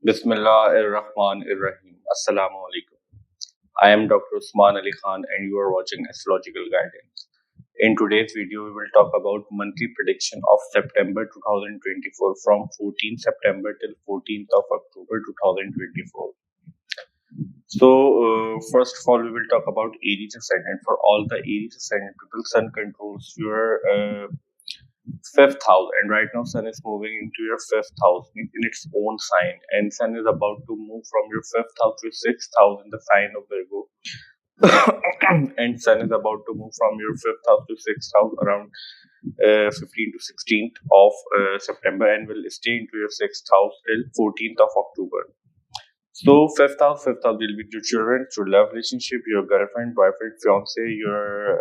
Bismillahirrahmanirrahim. Assalamu alaikum. I am Dr. Usman Ali Khan and you are watching Astrological Guidance. In today's video, we will talk about monthly prediction of September 2024 from 14th September till 14th of October 2024. First of all, we will talk about Aries Ascendant. For all the Aries Ascendant people, Sun controls your fifth house, and right now Sun is moving into your fifth house in its own sign, and Sun is about to move from your fifth house to sixth house in the sign of Virgo. And Sun is about to move from your fifth house to sixth house around 15th to 16th of September, and will stay into your sixth house till 14th of October. So fifth house will be your children, your love relationship, your girlfriend, boyfriend, fiance, your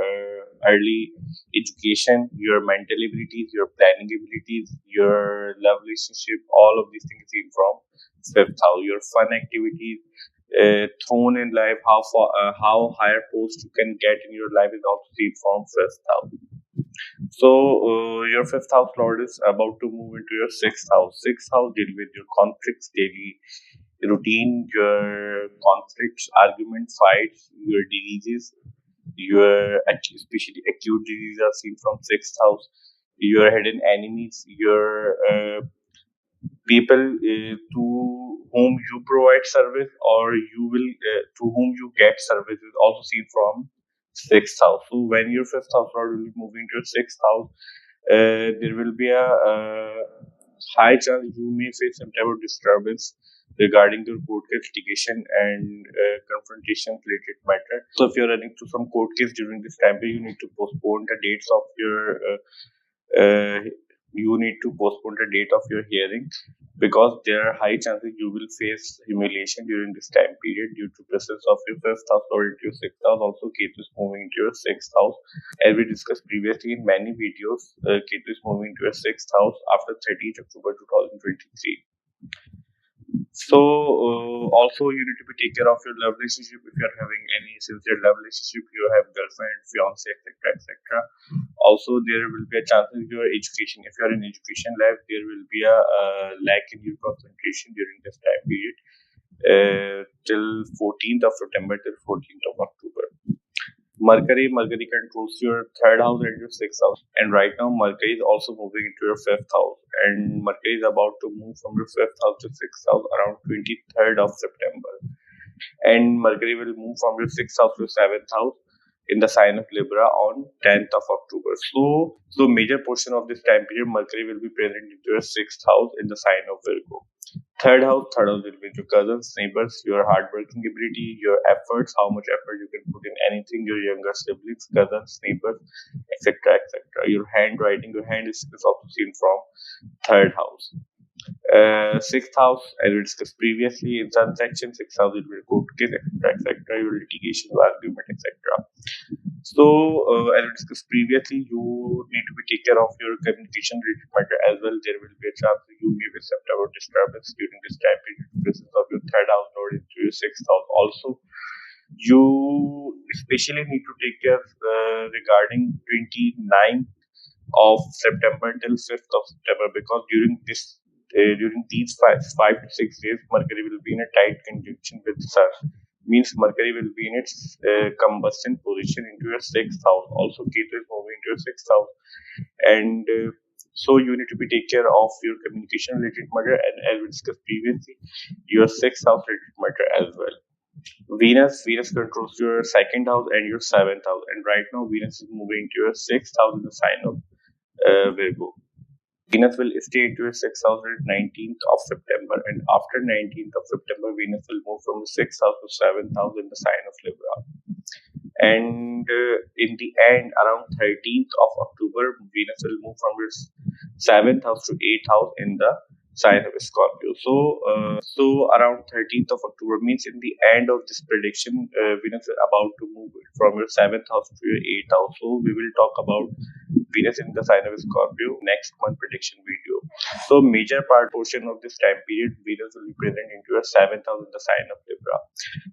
early education, your mental abilities, your planning abilities, your love relationship. All of these things seen from fifth house. Your fun activities, thrown in life, how higher post you can get in your life is also seen from fifth house. So your fifth house lord is about to move into your sixth house. Sixth house deal with your conflicts, daily routine, your conflicts, argument, fights, your diseases, your especially acute diseases are seen from sixth house. Your hidden enemies, your people to whom you provide service, or you will to whom you get service is also seen from sixth house. So when your fifth house lord will be moving to your sixth house, there will be a high chance you may face some type of disturbance regarding your court case litigation and confrontation related matter. So if you're running through some court case during this time period, you need to postpone the dates of your date of your hearing, because there are high chances you will face humiliation during this time period due to presence of your fifth house or into your sixth house. Also, Ketu is moving into your sixth house. As we discussed previously in many videos, Ketu is moving to your sixth house after 30th October 2023. So also you need to be take care of your love relationship. If you are having any sincere love relationship, you have girlfriend, fiance, etc. Also there will be a chance in your education. If you are in education life, there will be a lack in your concentration during this time period till 14th of September till 14th of October. Mercury controls your third house and your sixth house. And right now, Mercury is also moving into your fifth house. And Mercury is about to move from your fifth house to sixth house around 23rd of September. And Mercury will move from your sixth house to seventh house in the sign of Libra on 10th of October. So major portion of this time period, Mercury will be present into your sixth house in the sign of Virgo. Third house will be your cousins, neighbors, your hardworking ability, your efforts, how much effort you can put in anything, your younger siblings, cousins, neighbors, etc. Your handwriting, your hand is also seen from third house. Sixth house, as we discussed previously in sun section, sixth house will be court case, etc. Your litigation, argument, etc. So, as we discussed previously, you need to be take care of your communication related matter as well. There will be a chance you may be susceptible to disturbance during this time period because of your third house node into your sixth house. Also, you especially need to take care regarding 29th of September till 5th of September, because during these five to 6 days, Mercury will be in a tight conjunction with Sun. Means Mercury will be in its combustion position into your sixth house. Also, Ketu is moving into your sixth house, and so you need to be take care of your communication related matter, and as we discussed previously, your sixth house related matter as well. Venus controls your second house and your seventh house, and right now Venus is moving to your sixth house in the sign of Virgo. Venus will stay into your sixth house at 19th of September, and after 19th of September, Venus will move from the sixth house to seventh house in the sign of Libra. And in the end, around 13th of October, Venus will move from your seventh house to eighth house in the sign of Scorpio. So around 13th of October means in the end of this prediction, Venus is about to move from your seventh house to your eighth house. So we will talk about Venus in the sign of Scorpio next month prediction video. So major portion of this time period, Venus will be present into your seventh house in the sign of Libra.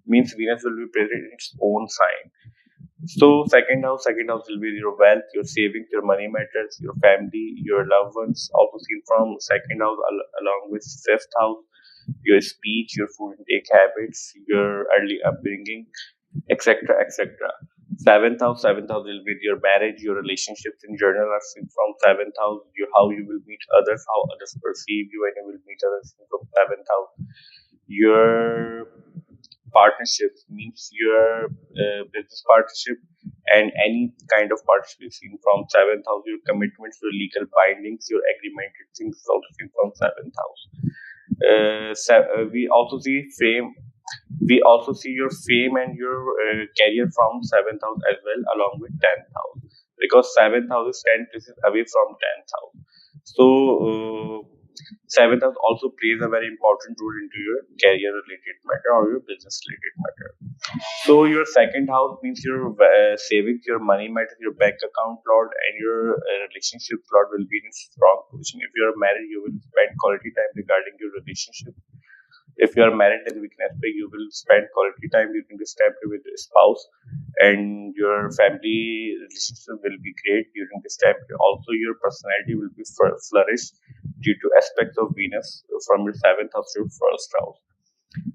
Means Venus will be present in its own sign. So second house will be your wealth, your savings, your money matters, your family, your loved ones, also seen from second house along with fifth house. your speech, your food intake habits, your early upbringing, etc., etc. Seventh house will be your marriage, your relationships in general are seen from seventh house. How you will meet others, how others perceive you, and you will meet others from seventh house. Your partnerships means your business partnership and any kind of partnership is seen from seventh house. Your commitments, your legal bindings, your agreement things is also seen from seventh house. We also see fame. We also see your fame and your career from seventh house as well, along with tenth house, because seventh house is 10 places away from tenth house. So seventh house also plays a very important role into your career related matter or your business related matter. So your second house means your savings, your money matter, your bank account plot, and your relationship plot will be in strong position. If you are married, you will spend quality time regarding your relationship. If you are married, then we can expect you will spend quality time during this time with your spouse, and your family relationship will be great during this time. Also, your personality will be flourish due to aspects of Venus from your seventh house to your first house.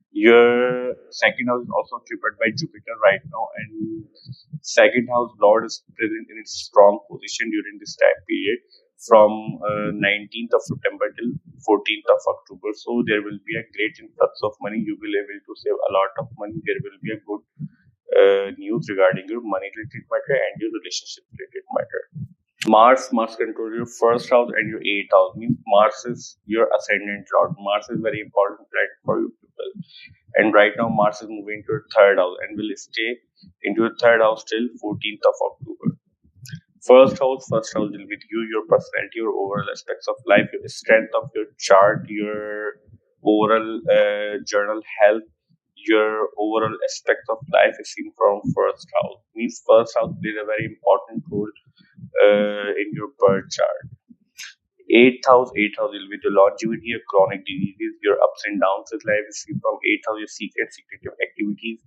Your second house is also occupied by Jupiter right now, and second house Lord is present in its strong position during this time period from 19th of September till 14th of October. So there will be a great influx of money. You will be able to save a lot of money. There will be a good news regarding your money related matter and your relationship related matter. Mars control your first house and your eighth house. Means Mars is your ascendant lord. Mars is very important planet for you people. And right now Mars is moving to your third house and will stay into your third house till 14th of October. First house will be you, your personality, your overall aspects of life, your strength of your chart, your overall journal health, your overall aspects of life is seen from first house. Means first house plays a very important role in your birth chart. Eighth house will be the longevity, your chronic diseases, your ups and downs in life is seen from eighth house, your secretive activities,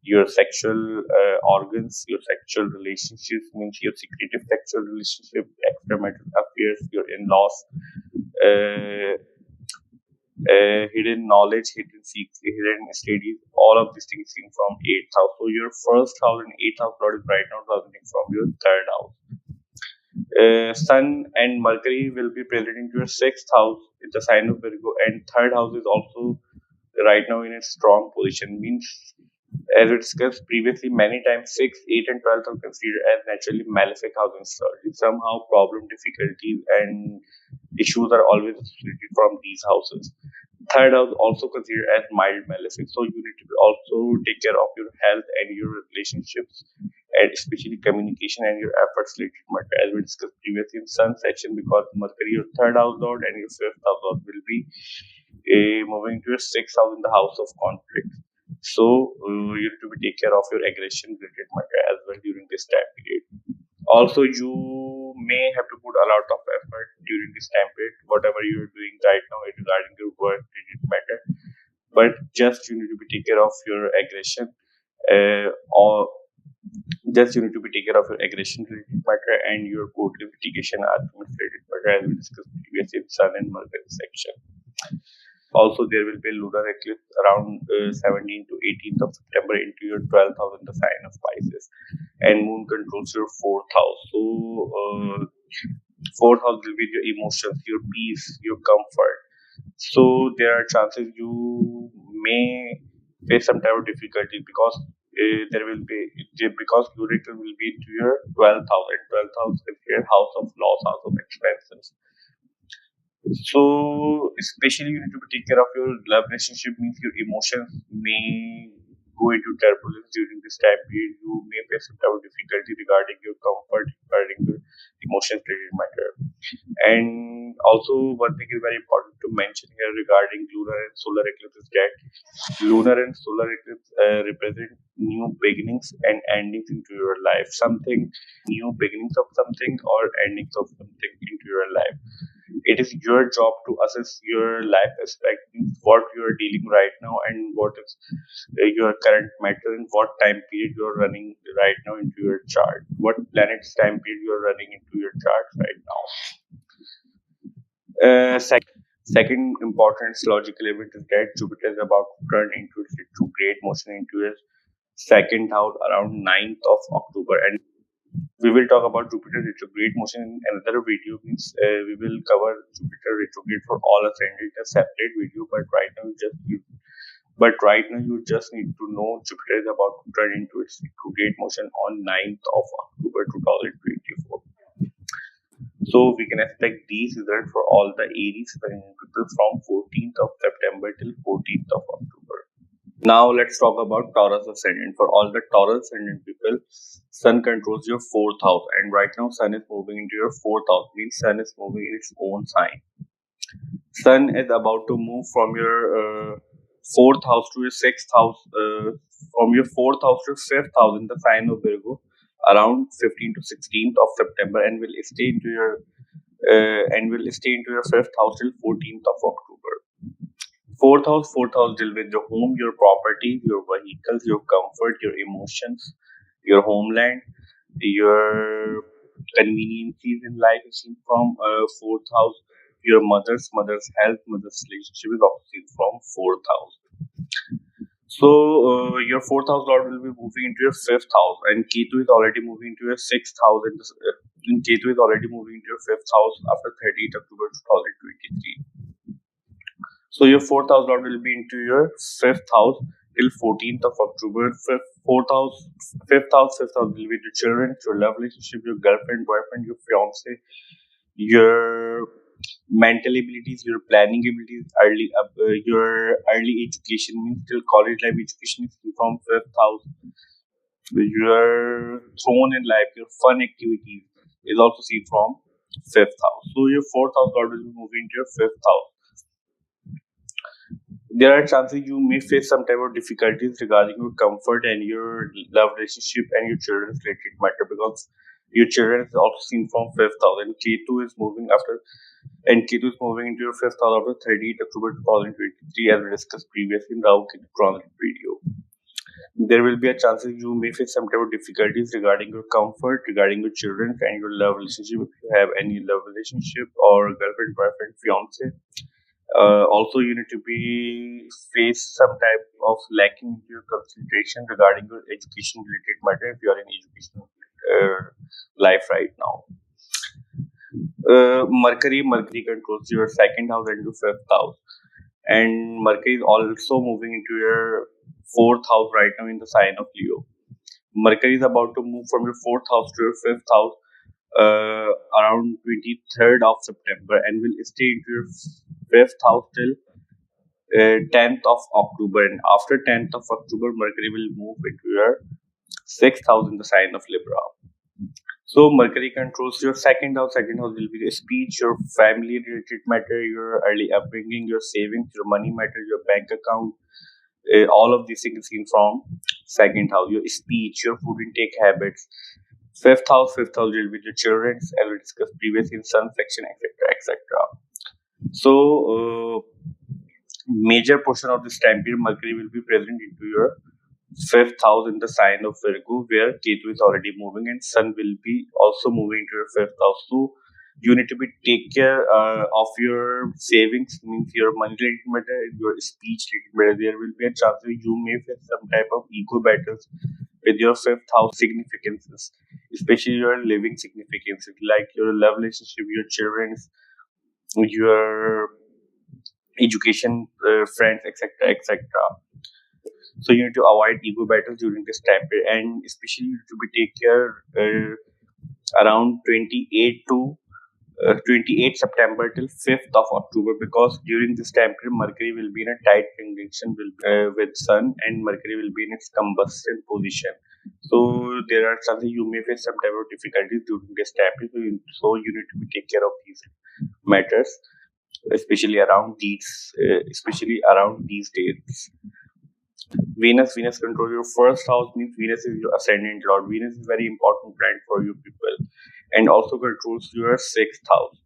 your sexual organs, your sexual relationships, means your secretive sexual relationship, extramarital affairs, your in-laws, uh, hidden knowledge, hidden studies, all of these things seen from eighth house. So your first house and eighth house Lord is right now transiting from your third house. Sun and Mercury will be present in your sixth house in the sign of Virgo, and third house is also right now in a strong position. Means, as we discussed previously many times, 6, 8, and 12 are considered as naturally malefic housing astrology. Somehow, problem, difficulties, and issues are always associated from these houses. Third house also considered as mild malefic, so you need to also take care of your health and your relationships, and especially communication and your efforts related matter, as we discussed previously in Sun section, because Mercury, your third house lord, and your fifth house lord will be moving to your sixth house in the house of conflict. So you need to take care of your aggression related matter as well during this time period. Also, you may have to put a lot of effort during this time period, whatever you're doing right now regarding your work related matter. But just you need to take care of your aggression, or just you need to take care of your aggression related matter and your court litigation arguments related matter, as we discussed previously in Sun and Mercury section. Also, there will be a lunar eclipse around 17th to 18th of September into your 12th house in the sign of Pisces, and Moon controls your fourth house. So, fourth house will be your emotions, your peace, your comfort. So, there are chances you may face some type of difficulty because there will be because Uranus will be to your 12th house, and 12th house is your house of loss, house of expenses. So, especially you need to take care of your love relationship, means your emotions may go into turbulence during this time period. You may face some type of difficulty regarding your comfort, regarding your emotions related matter. And also, one thing is very important to mention here regarding lunar and solar eclipse is that lunar and solar eclipse represent new beginnings and endings into your life. Something new beginnings of something or endings of something into your life. It is your job to assess your life aspect, what you are dealing right now, and what is your current matter, and what time period you are running right now into your chart. What planet's time period you are running into your chart right now. Second important astrological event is that Jupiter is about to turn into its retrograde motion into its second house around 9th of October, and we will talk about Jupiter retrograde motion in another video. Means we will cover Jupiter retrograde for all ascendants in a separate video. But right now you just need to know Jupiter is about to turn into its retrograde motion on 9th of October 2024. So we can expect these results for all the Aries ascendant people from 14th of September till 14th of October. Now let's talk about Taurus Ascendant. For all the Taurus Ascendant people, Sun controls your 4th house, and right now Sun is moving into your 4th house, means Sun is moving in its own sign. Sun is about to move from your 4th house to your 6th house, from your 4th house to 5th house in the sign of Virgo around 15th to 16th of September, and will stay into your 5th house till 14th of October. Fourth house deal with your home, your property, your vehicles, your comfort, your emotions, your homeland, your conveniences in life is seen from fourth house. Your mother's health, mother's relationship is also seen from fourth house. So your fourth house lord will be moving into your fifth house, and Ketu is already moving into your sixth house. And Ketu is already moving into your fifth house after 30th October 2023. So your fourth house lord will be into your fifth house till 14th of October. Fifth house will be your children, your love relationship, your girlfriend, boyfriend, your fiance, your mental abilities, your planning abilities, your early education means till college life education is from fifth house. Your throne in life, your fun activities is also seen from fifth house. So your fourth house lord will be moving to your fifth house. There are chances you may face some type of difficulties regarding your comfort and your love relationship and your children's related matter, because your children is also seen from fifth house, and Ketu is moving into your fifth house after 30th October 2023, as we discussed previously in the Ketu transit video. There will be a chances you may face some type of difficulties regarding your comfort, regarding your children and your love relationship if you have any love relationship or girlfriend, boyfriend, fiance. Also, you need to be face some type of lacking in your concentration regarding your education related matter if you are in education life right now. Mercury controls your second house and your fifth house, and Mercury is also moving into your fourth house right now in the sign of Leo. Mercury is about to move from your fourth house to your fifth house around 23rd of September, and will stay into your fifth house till 10th of October. And after 10th of October, Mercury will move into your sixth house in the sign of Libra. So Mercury controls your second house. Second house will be your speech, your family related matter, your early upbringing, your savings, your money matter, your bank account. All of these things seen from second house. Your speech, your food intake habits. Fifth house will be your children, as we discussed previously in sun section, etc., etc. So major portion of this time period, Mercury will be present into your fifth house in the sign of Virgo, where Ketu is already moving, and Sun will be also moving to your fifth house. So you need to take care of your savings, means your money related matter, your speech related matter. There will be a chance that you may face some type of ego battles with your fifth house significances, especially your living significances, like your love relationship, your children's, your education, friends, etc., etc. So you need to avoid ego battles during this time period, and especially you need to take care around 28 September till 5th of October, because during this time period Mercury will be in a tight conjunction with Sun, and Mercury will be in its combustion position. So there are chances you may face some type of difficulties during this time period. So you need to take care of these matters, especially around these dates. Venus controls your first house, means Venus is your ascendant lord. Venus is very important planet for you people, and also controls your sixth house.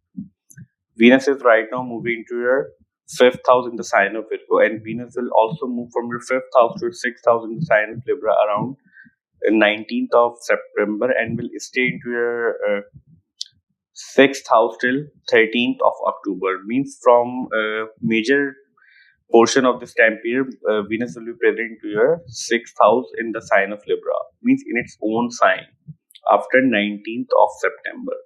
Venus is right now moving to your fifth house in the sign of Virgo, and Venus will also move from your fifth house to your sixth house in the sign of Libra around 19th of September, and will stay into your 6th house till 13th of October. Means from major portion of this time period, Venus will be present to your 6th house in the sign of Libra. Means in its own sign after 19th of September.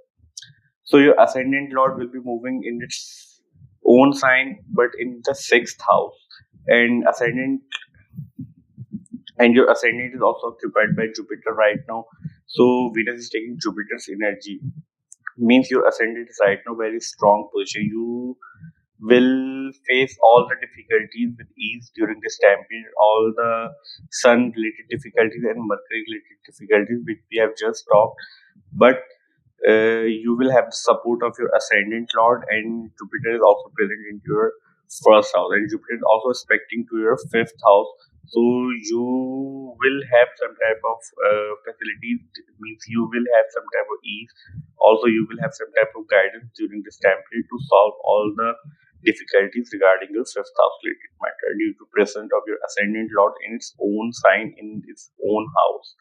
So your ascendant lord will be moving in its own sign, but in the 6th house, and your ascendant is also occupied by Jupiter right now. So Venus is taking Jupiter's energy. Means your ascendant is right now very strong position. You will face all the difficulties with ease during this time period. All the sun related difficulties and Mercury related difficulties which we have just talked, but you will have the support of your ascendant lord, and Jupiter is also present in your first house, and Jupiter is also aspecting to your fifth house. So you will have some type of facilities. It means you will have some type of ease. Also, you will have some type of guidance during this time period to solve all the difficulties regarding your fifth house related matter due to presence of your ascendant lord in its own sign in its own house.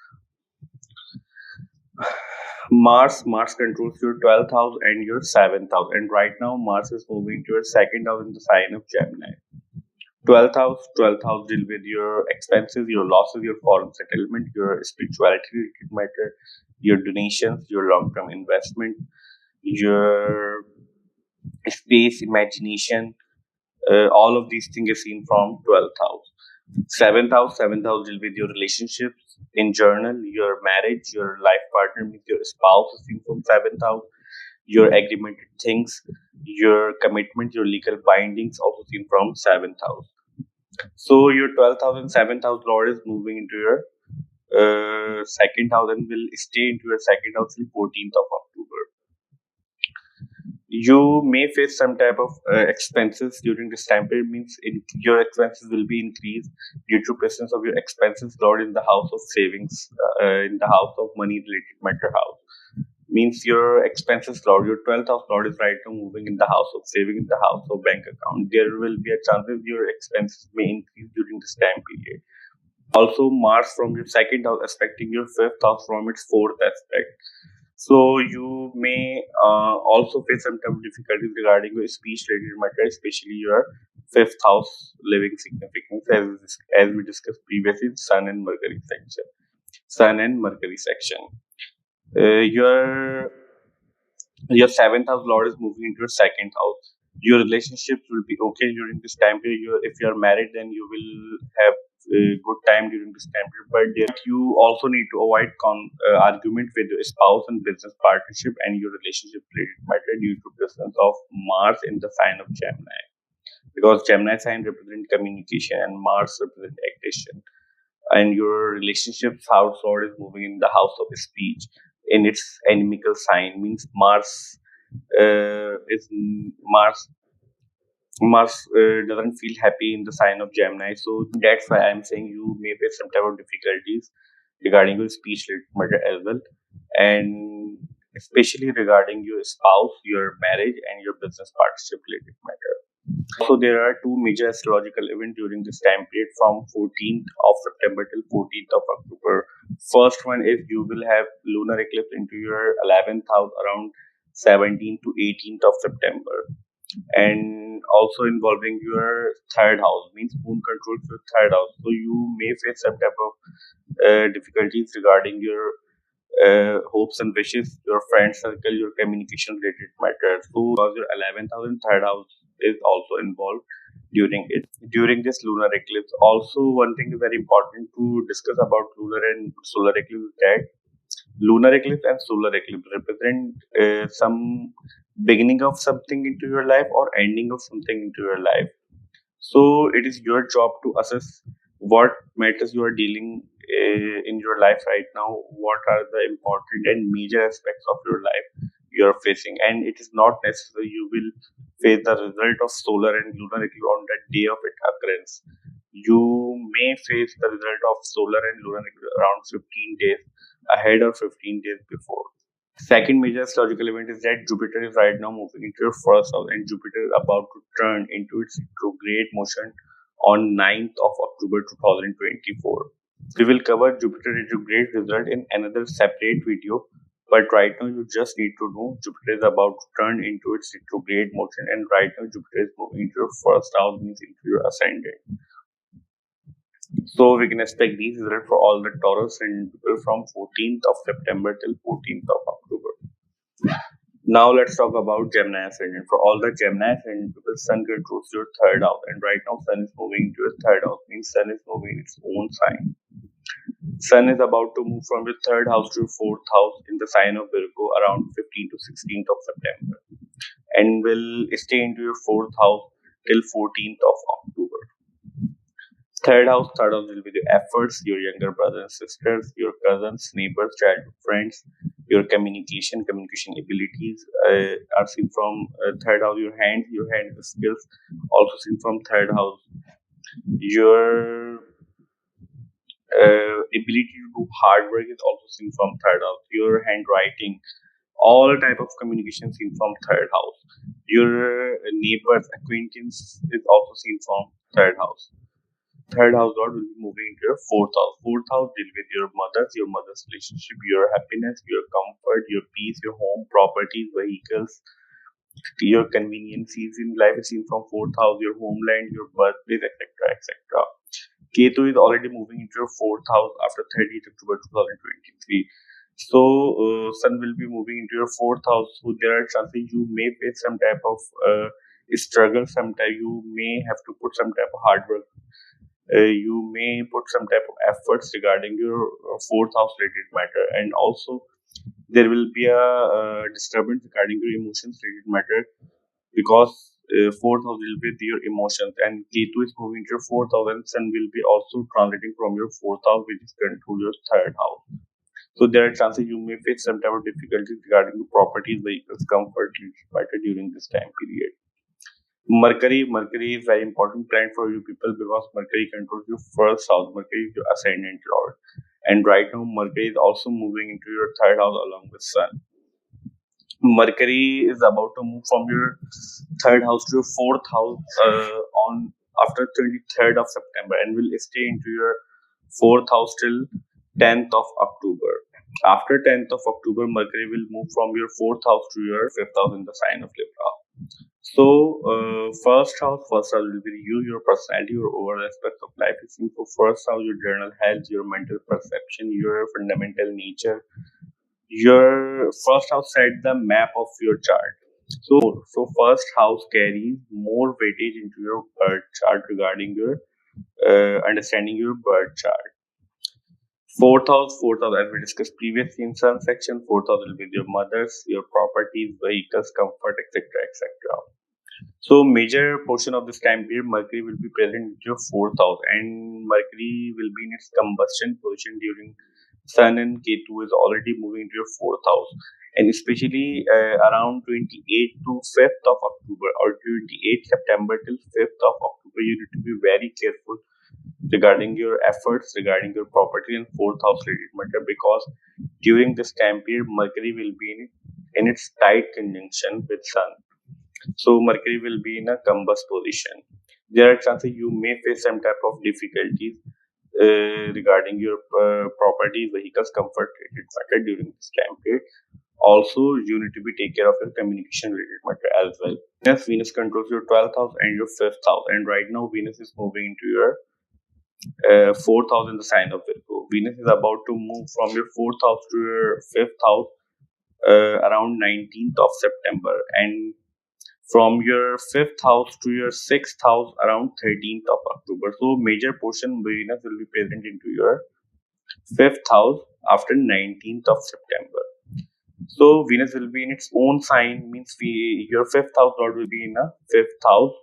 Mars controls your 12th house and your 7th house, and right now Mars is moving to your second house in the sign of Gemini. 12th house deal with your expenses, your losses, your foreign settlement, your spirituality related matter, your donations, your long-term investment, your space, imagination. All of these things are seen from 12th house. Seventh house deal with your relationships in journal, your marriage, your life partner, with your spouse is seen from 7th house, your agreemented things, your commitment, your legal bindings also seen from 7th house. So your 12th house and 7th house lord is moving into your second house and will stay into your second house till 14th of October. You may face some type of expenses during this time period. Means your expenses will be increased due to presence of your expenses lord in the house of savings, in the house of money related matter house. Means your expenses lord, your 12th house lord is right now moving in the house of saving, in the house of bank account. There will be a chance that your expenses may increase during this time period. Also, Mars from your second house aspecting your fifth house from its fourth aspect. So you may also face some type of difficulties regarding your speech related matter, especially your fifth house living significance, as we discussed previously, Sun and Mercury section. Sun and Mercury section. Your 7th house lord is moving into your second house. Your relationships will be okay during this time period. If you are married, then you will have a good time during this time period. But you also need to avoid argument with your spouse and business partnership and your relationship related matter due to presence of Mars in the sign of Gemini. Because Gemini sign represent communication and Mars represent aggression, and your relationships house lord is moving in the house of speech in its inimical sign. Means is Mars doesn't feel happy in the sign of Gemini. So that's why I'm saying you may face some type of difficulties regarding your speech related matter as well, and especially regarding your spouse, your marriage, and your business partnership related matter. So there are two major astrological events during this time period from 14th of September till 14th of October. First one is you will have lunar eclipse into your 11th house around 17th to 18th of September, and also involving your third house. Means moon controls your third house, so you may face some type of difficulties regarding your hopes and wishes, your friend circle, your communication related matters. So because your 11th house and third house is also involved during this lunar eclipse. Also, one thing is very important to discuss about lunar and solar eclipse is that lunar eclipse and solar eclipse represent some beginning of something into your life or ending of something into your life. So it is your job to assess what matters you are dealing in your life right now, what are the important and major aspects of your life you are facing, and it is not necessary you will face the result of solar and lunar eclipse on the day of its occurrence. You may face the result of solar and lunar eclipse around 15 days ahead or 15 days before. Second major astrological event is that Jupiter is right now moving into your first house, and Jupiter is about to turn into its retrograde motion on 9th of October 2024. We will cover Jupiter retrograde result in another separate video. But right now, you just need to know Jupiter is about to turn into its retrograde motion, and right now, Jupiter is moving into your first house, means into your ascendant. So we can expect these results for all the Taurus and people from 14th of September till 14th of October. Now let's talk about Gemini Ascendant. For all the Gemini Ascendant people, Sun controls your third house, and right now Sun is moving into your third house, means Sun is moving its own sign. Sun is about to move from your third house to your fourth house in the sign of Virgo around 15th to 16th of September, and will stay into your fourth house till 14th of October. Third house will be the efforts, your younger brothers and sisters, your cousins, neighbors, childhood friends, your communication abilities are seen from third house. Your hand skills also seen from third house. Your ability to do hard work is also seen from third house. Your handwriting, all type of communication seen from third house. Your neighbors, acquaintance is also seen from third house. Third house lord will be moving into your fourth house. Fourth house deal with your mother's relationship, your happiness, your comfort, your peace, your home, properties, vehicles, your conveniences in life is seen from fourth house, your homeland, your birthplace, etc. etc. Ketu is already moving into your fourth house after 30th October 2023. So Sun will be moving into your fourth house. So there are chances you may face some type of struggle. Sometimes you may have to put some type of hard work. You may put some type of efforts regarding your fourth house related matter, and also there will be a disturbance regarding your emotions related matter, because fourth house will be your emotions, and Ketu is moving to your fourth house, and Sun will be also transiting from your fourth house, which is control your third house. So there are chances you may face some type of difficulties regarding the properties, vehicles, comfort matter during this time period. Mercury is very important planet for you people, because Mercury controls your first house. Mercury is your ascendant lord, and right now Mercury is also moving into your third house along with Sun. Mercury is about to move from your third house to your fourth house on after 23rd of September, and will stay into your fourth house till 10th of October. After 10th of October, Mercury will move from your fourth house to your fifth house in the sign of Libra. So, first house will be you, your personality, your overall aspects of life. You see, for first house, your general health, your mental perception, your fundamental nature. Your first house set the map of your chart. So first house carries more weightage into your birth chart regarding your understanding your birth chart. Fourth house, as we discussed previously in Sun section, fourth house will be your mothers, your properties, vehicles, comfort, etc., etc. So major portion of this time period, Mercury will be present in your fourth house, and Mercury will be in its combustion position during Sun, and Ketu is already moving into your fourth house, and especially around 28th to 5th of October, or 28th September till 5th of October, you need to be very careful regarding your efforts, regarding your property and fourth house related matter, because during this time period, Mercury will be in its tight conjunction with Sun. So Mercury will be in a combust position. There are chances you may face some type of difficulties regarding your property, vehicles, comfort related matter during this time period. Also, you need to be take care of your communication related matter as well. Venus controls your 12th house and your 5th house, and right now Venus is moving into your fourth house in the sign of Virgo. Venus is about to move from your fourth house to your fifth house around 19th of September, and from your fifth house to your sixth house around 13th of October. So major portion Venus will be present into your fifth house after 19th of September. So Venus will be in its own sign, means your fifth house lord will be in a fifth house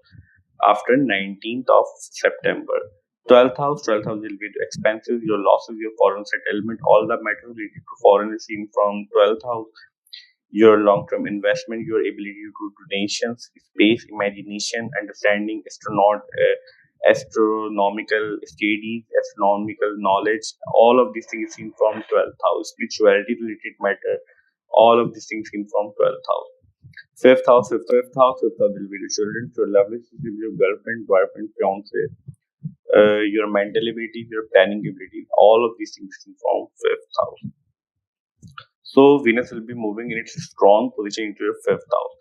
after 19th of September. 12th house will be the expenses, your losses, your foreign settlement, all the matters related to foreign is seen from 12th house. Your long-term investment, your ability to do donations, space, imagination, understanding, astronomical studies, astronomical knowledge, all of these things seen from 12th house. Spirituality related matter, all of these things seen from 12th house. Fifth house will be the children, your love relationship, your girlfriend, boyfriend, fiance, your mental abilities, your planning abilities, all of these things seen from fifth house. So Venus will be moving in its strong position into your fifth house.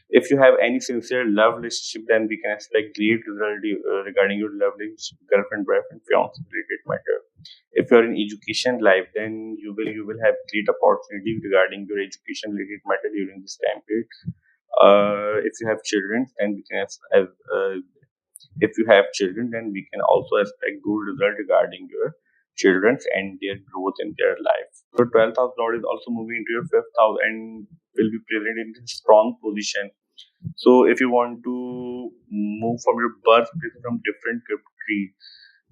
If you have any sincere love relationship, then we can expect great result regarding your love relationship, girlfriend, boyfriend, fiance related matter. If you are in education life, then you will have great opportunity regarding your education related matter during this time period. If you have children, then we can have if you have children, then we can also expect good result regarding your children and their growth in their life. So 12th house lord is also moving into your fifth house and will be present in a strong position. So if you want to move from your birthplace from different tree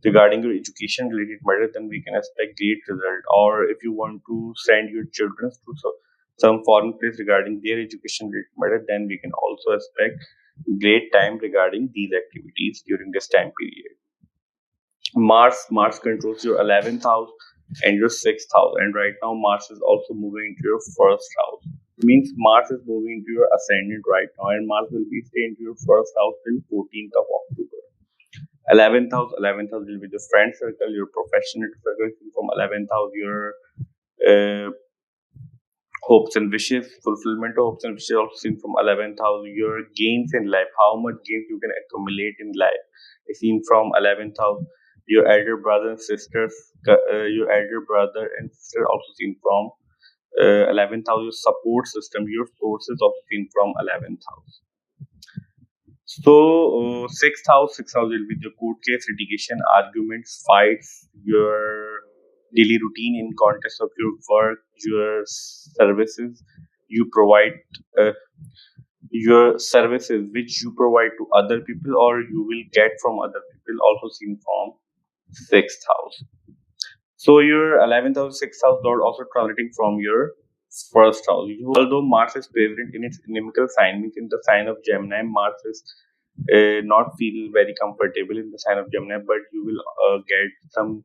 regarding your education related matter, then we can expect great result. Or if you want to send your children to some foreign place regarding their education related matter, then we can also expect great time regarding these activities during this time period. Mars controls your 11th house and your 6th house, and right now Mars is also moving into your first house. Means Mars is moving into your ascendant right now, and Mars will be staying into your first house till 14th of October. 11th house will be the friend circle, your professional circle. From 11th house, your uh, hopes and wishes, fulfillment of hopes and wishes also seen from 11th house. Your gains in life, how much gains you can accumulate in life, is seen from 11th house. Your elder brother and sisters, your elder brother and sister also seen from 11th house. Your support system, your sources also seen from 11th house. So, sixth house will be the court case, litigation, arguments, fights, your daily routine in context of your work, your services you provide, uh, your services which you provide to other people or you will get from other people, also seen from sixth house. So your 11th house, sixth house lord also transiting from your first house. Although Mars is present in its inimical sign, means in the sign of Gemini, Mars is not feel very comfortable in the sign of Gemini, but you will get some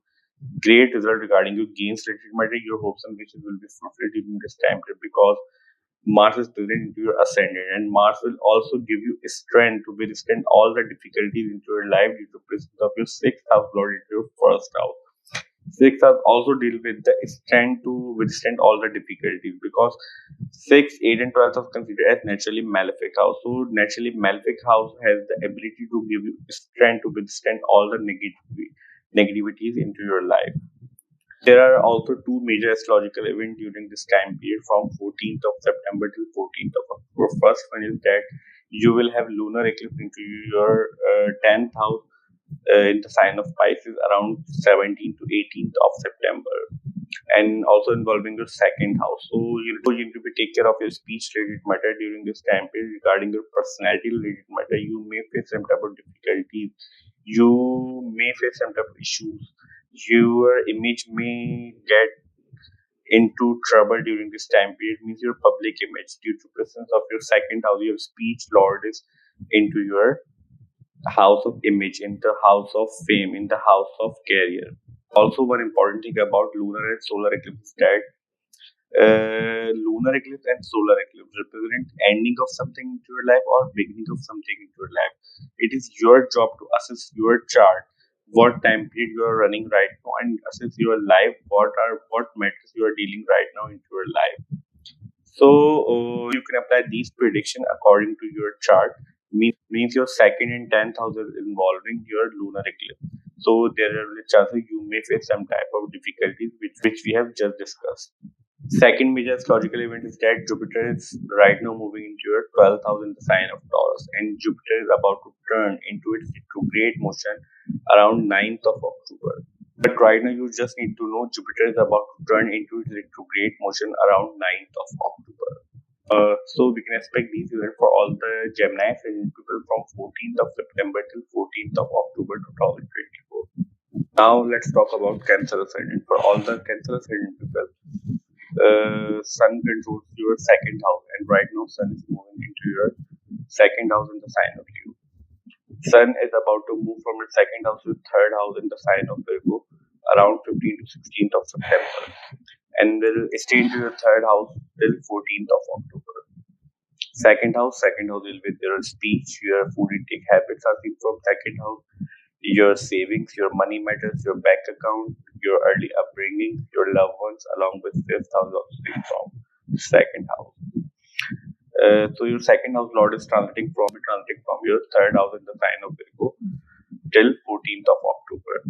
great result regarding your gains related matter. Your hopes and wishes will be fulfilled during this time period because Mars is present into your ascendant, and Mars will also give you strength to withstand all the difficulties into your life due to presence of your sixth house lord into your first house. Sixth house also deal with the strength to withstand all the difficulties because 6, 8, and 12 are considered as naturally malefic house. So naturally malefic house has the ability to give you strength to withstand all the negativities into your life. There are also two major astrological events during this time period from 14th of September till 14th of October. First one is that you will have lunar eclipse into your 10th house in the sign of Pisces around 17th to 18th of September, and also involving your second house. So you need to be take care of your speech related matter during this time period. Regarding your personality related matter, you may face some type of difficulties. You may face some type of issues. Your image may get into trouble during this time period. Means your public image due to presence of your second house, your speech lord is into your house of image, in the house of fame, in the house of career. Also, one important thing about lunar and solar eclipse is that lunar eclipse and solar eclipse represent ending of something into your life or beginning of something into your life. It is your job to assess your chart, what time period you are running right now, and assess your life, what matters you are dealing right now into your life. So you can apply these prediction according to your chart. Means your second and 10th house is involving your lunar eclipse. So there are chances you may face some type of difficulties which we have just discussed. Second major astrological event is that Jupiter is right now moving into your 12th house in the sign of Taurus, and Jupiter is about to turn into its retrograde motion around 9th of October. But right now, you just need to know Jupiter is about to turn into its retrograde motion around 9th of October. So we can expect these events for all the Gemini Ascendant people from 14th of September till 14th of October 2024. Now let's talk about Cancer Ascendant. For all the Cancer Ascendant people, Sun controls your second house, and right now Sun is moving into your second house in the sign of Leo. Sun is about to move from its second house to third house in the sign of Virgo around 15th to 16th of September, and will stay into your third house till 14th of October. Second house will be your speech, your food intake habits are seen from second house, your savings, your money matters, your bank account, your early upbringing, your loved ones, along with fifth house also seen from second house. So your second house lord is transiting from your third house in the sign of Virgo till 14th of October.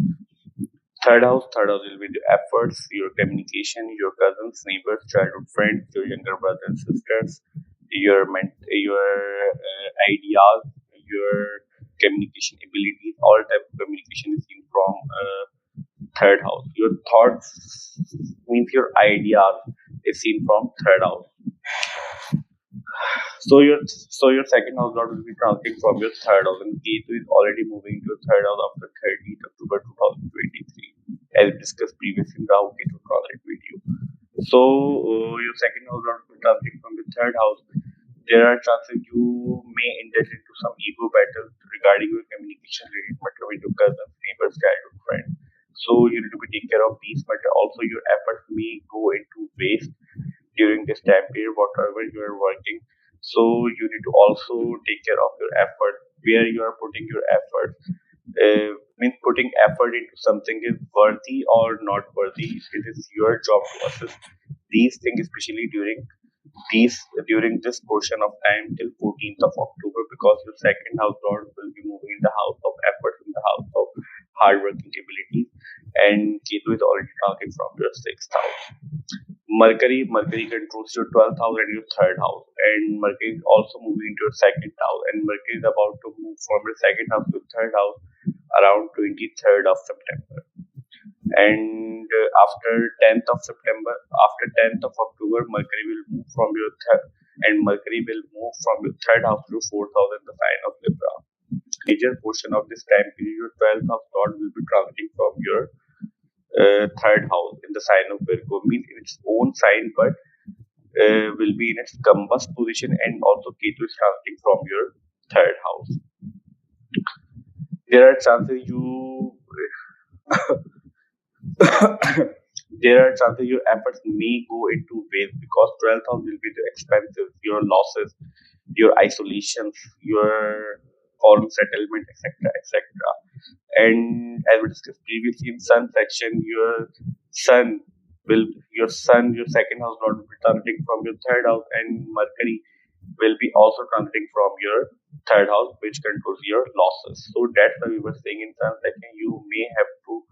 Third house will be the efforts, your communication, your cousins, neighbors, childhood friends, your younger brothers and sisters, your ideas, your communication abilities. All type of communication is seen from third house. Your thoughts means your ideas is seen from third house. So your second house lord will be transiting from your third house, and Ketu is already moving to your third house after 30th October 2023, as discussed previously in Rahu Ketu transit video. So your second house lord will be transiting from the third house. There are chances you may indulge into some ego battles regarding your communication related matter with your cousins, neighbors, childhood friends. So you need to be take care of these matter. Also, your efforts may go into waste during this time period, whatever you are working. So you need to also take care of your effort, where you are putting your effort. Means putting effort into something is worthy or not worthy. It is your job to assess these things, especially during this portion of time till 14th of October, because your second house lord will be moving in the house of effort, in the house of hardworking abilities, and Ketu is already transiting from your sixth house. Mercury controls your 12th house and your third house, and Mercury is also moving into your second house, and Mercury is about to move from your second house to third house around 23rd of September. And after 10th of September, after 10th of October, Mercury will move from your third house to fourth house in the sign of Libra. Major portion of this time period, your 12th house lord will be transiting from your third house in the sign of Virgo, means in its own sign, but will be in its combust position, and also Ketu is transiting from your third house. There are chances your efforts may go into waste, because 12th house will be the expenses, your losses, your isolations, your foreign settlement, etc., etc. And as we discussed previously in sun section, your second house lord will be transiting from your third house, and Mercury will be also transiting from your third house, which controls your losses. So that's why we were saying in sun section you may have to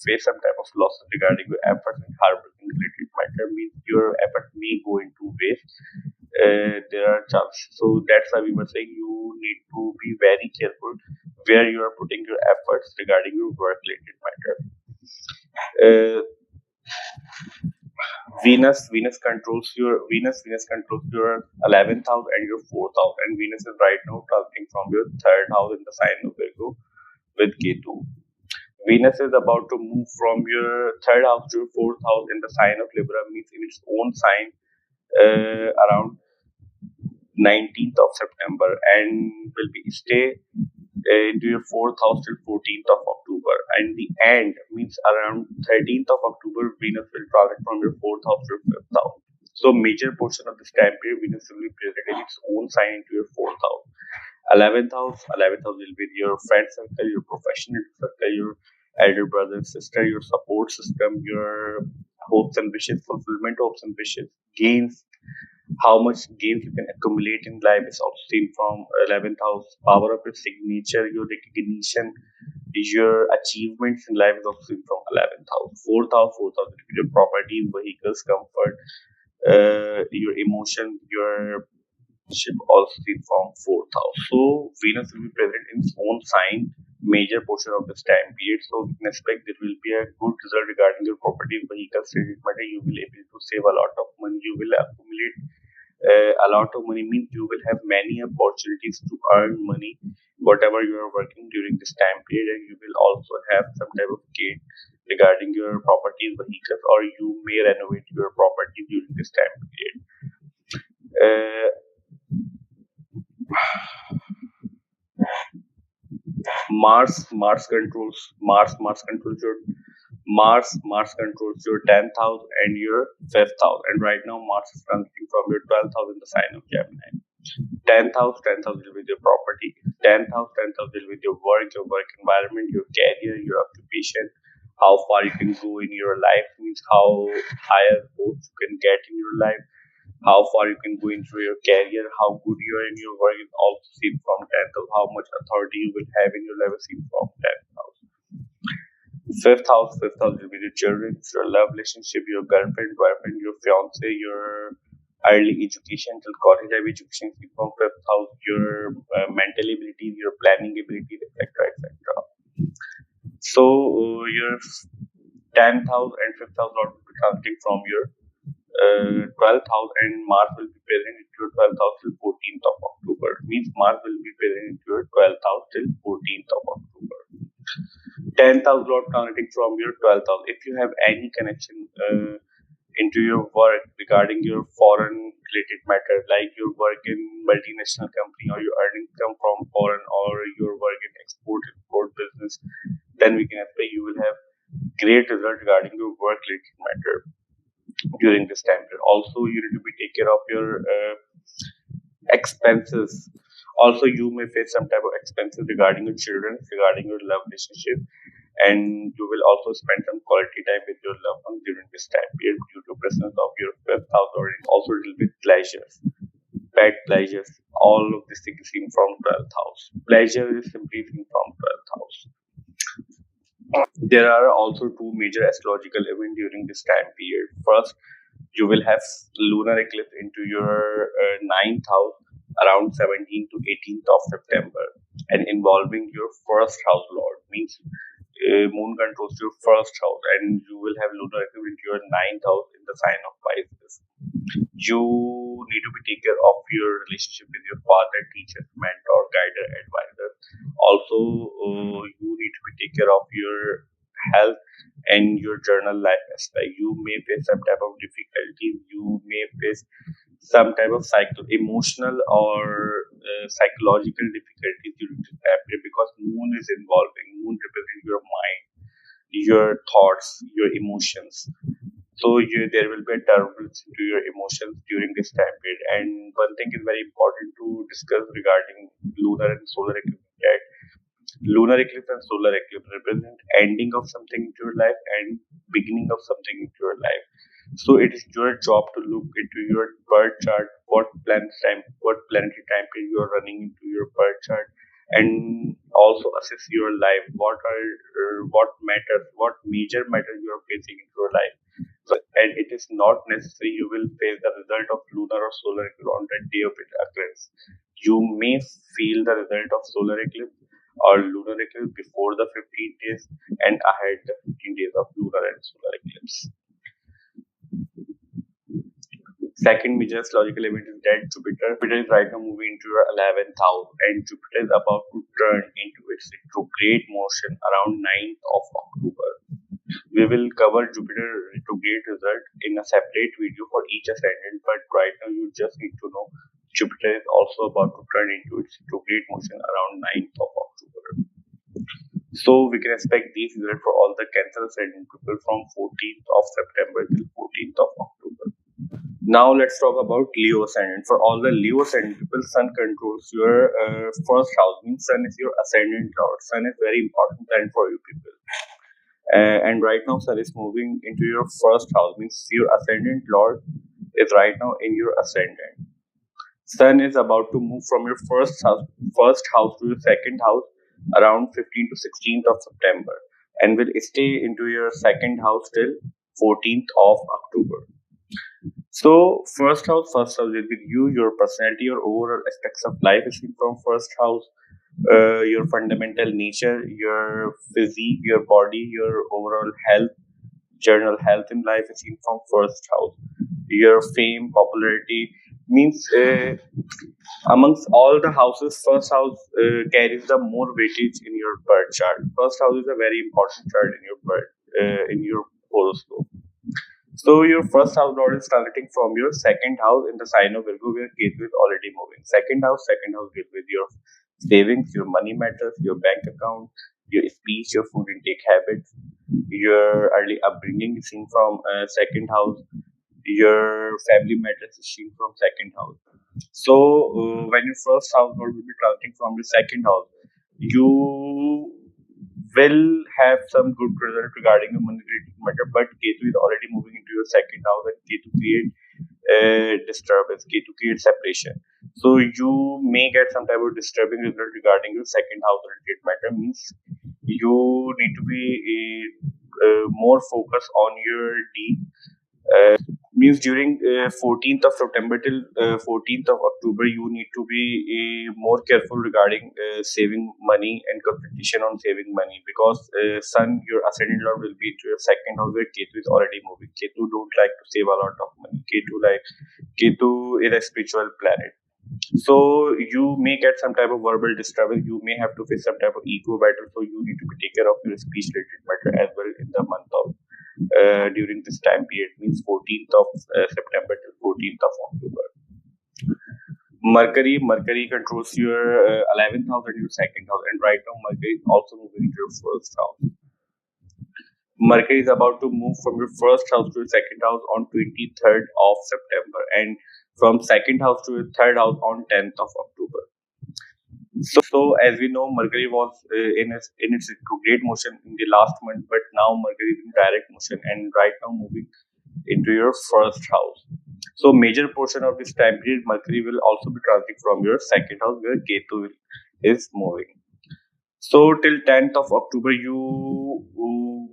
face some type of losses regarding your efforts in hardworking related matter, means your effort may go into waste. There are chances. So that's why we were saying you need to be very careful where you are putting your efforts regarding your work related matter. Venus controls your 11th house and your fourth house, and Venus is right now transiting from your third house in the sign of Virgo with Ketu. Venus is about to move from your third house to your fourth house in the sign of Libra, means in its own sign around 19th of September, and will be stay into your fourth house till 14th of October. And the end means around 13th of October, Venus will transit from your fourth house to your fifth house. So major portion of this time period, Venus will be present in its own sign into your fourth house. 11th house will be your friend circle, your professional circle, your elder brother and sister, your support system, your hopes and wishes, fulfillment hopes and wishes, gains. How much gains you can accumulate in life is also seen from 11th house. Power of your signature, your recognition, your achievements in life is also seen from 11th house. Fourth house will be your properties, vehicles, comfort, your emotion, your ship also seen from fourth house. So Venus will be present in its own sign major portion of this time period. So we can expect there will be a good result regarding your property, vehicles, credit matter. You will be able to save a lot of money. You will accumulate a lot of money, means you will have many opportunities to earn money whatever you are working during this time period, and you will also have some type of gain regarding your properties, vehicles, or you may renovate your property during this time period. Mars controls your 10th house and your 5th house, and right now Mars is transiting from your 12th house in the sign of Gemini. 10th house will be your property. 10th house will be your work environment, your career, your occupation, how far you can go in your life, means how higher post you can get in your life, how far you can go into your career, how good you are in your work is also seen from 10th house, how much authority you will have in your life is seen from 10th house. Fifth house will be your children, your love relationship, your girlfriend, boyfriend, your fiance, your early education till college life education seen from fifth house, your mental abilities, your planning abilities, etc. etc. So your 10th house and fifth house lord will be transiting from your 12th house, and Mars will be present in your 12th house till 14th of October. Means Mars will be present in your 12th house till 14th of October. 10th house lord transiting from your 12th house. If you have any connection into your work regarding your foreign related matter, like your work in multinational company, or your earnings come from foreign, or your work in export import business, then we can expect you will have great result regarding your work related matter during this time period. Also, you need to be take care of your expenses. Also, you may face some type of expenses regarding your children, regarding your love relationship, and you will also spend some quality time with your loved ones during this time period due to presence of your fifth house, or also a little bit pleasures, bad pleasures. All of these things seen from 12th house. Pleasure is simply seen from 12th house. There are also two major astrological events during this time period. First, you will have lunar eclipse into your ninth house around 17th to 18th of September, and involving your first house lord. Means moon controls your first house, and you will have lunar eclipse into your ninth house in the sign of Pisces. You need to be take care of your relationship with your father, teacher, mentor, guide, advisor. Also, you need to be take care of your health and your journal life aspect. You may face some type of difficulties. You may face some type of emotional or psychological difficulties during this time period, because moon is involving. Moon represents your mind, your thoughts, your emotions. So there will be a turbulence into your emotions during this time period. And one thing is very important to discuss regarding lunar and solar eclipse, that lunar eclipse and solar eclipse represent ending of something into your life and beginning of something into your life. So it is your job to look into your birth chart, what planetary time period you are running into your birth chart, and also assess your life. What matters, what major matters you are facing in your life. So, and it is not necessary you will face the result of lunar or solar eclipse on the day of its occurrence. You may feel the result of solar eclipse or lunar eclipse before the 15 days and ahead the 15 days of lunar and solar eclipse. Second major astrological event is that Jupiter. Jupiter is right now moving into your 11th house, and Jupiter is about to turn into its retrograde motion around 9th of October. We will cover Jupiter retrograde result in a separate video for each ascendant, but right now you just need to know Jupiter is also about to turn into its retrograde motion around 9th of October. So we can expect these results for all the Cancer ascendant people from 14th of September till 14th of October. Now let's talk about Leo ascendant. For all the Leo ascendant people, Sun controls your first house. Means Sun is your ascendant lord. Sun is very important planet for you people. And right now Sun is moving into your first house. Means your ascendant lord is right now in your ascendant. Sun is about to move from your first house to your second house around 15th to 16th of September, and will stay into your second house till 14th of October. So first house will be you, your personality, your overall aspects of life is seen from first house. Your fundamental nature, your physique, your body, your overall health, general health in life is seen from first house. Your fame, popularity, means amongst all the houses, first house carries the more weightage in your birth chart. First house is a very important chart in your birth, in your horoscope. So your first house lord is transiting from your second house in the sign of Virgo, where Ketu is already moving. Second house deals with your savings, your money matters, your bank account, your speech, your food intake habits, your early upbringing is seen from second house, your family matters is seen from second house. So when your first house lord will be transiting from your second house, you will have some good result regarding your money related matter, but Ketu is already moving into your second house, and Ketu create disturbance, Ketu create separation. So you may get some type of disturbing result regarding your second house related matter. Means you need to be more focused on your D. Means during 14th of September till 14th of October, you need to be more careful regarding saving money and concentration on saving money, because Sun, your ascendant lord, will be into your second house where Ketu is already moving. Ketu don't like to save a lot of money. Ketu is a spiritual planet. So you may get some type of verbal disturbance. You may have to face some type of ego battle. So you need to be take care of your speech related matter as well in the month of during this time period. Means 14th of September till 14th of October. Mercury controls your 11th house and your second house, and right now Mercury is also moving into your first house. Mercury is about to move from your first house to your second house on 23rd of September, and from second house to your third house on 10th of October. So as we know, Mercury was in its retrograde motion in the last month, but now Mercury is in direct motion and right now moving into your first house. So major portion of this time period, Mercury will also be transiting from your second house where Ketu is moving. So till 10th of October, you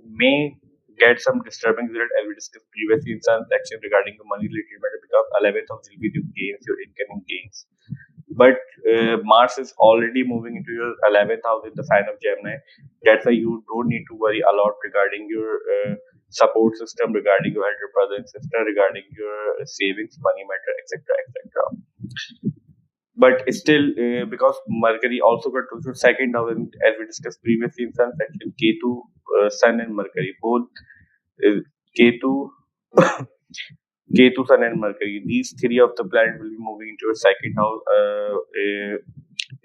may get some disturbing result as we discussed previously in some section regarding the money related matter, because 11th house will be your gains, your incoming gains. But Mars is already moving into your 11th house in the sign of Gemini. That's why you don't need to worry a lot regarding your support system, regarding your elder brother and sister, regarding your savings, money matter, etc., etc. But still, because Mercury also controls your second house, and as we discussed previously in some section, Ketu, Sun, and Mercury, both Ketu, Ketu, Sun, and Mercury. These three of the planets will be moving into your second house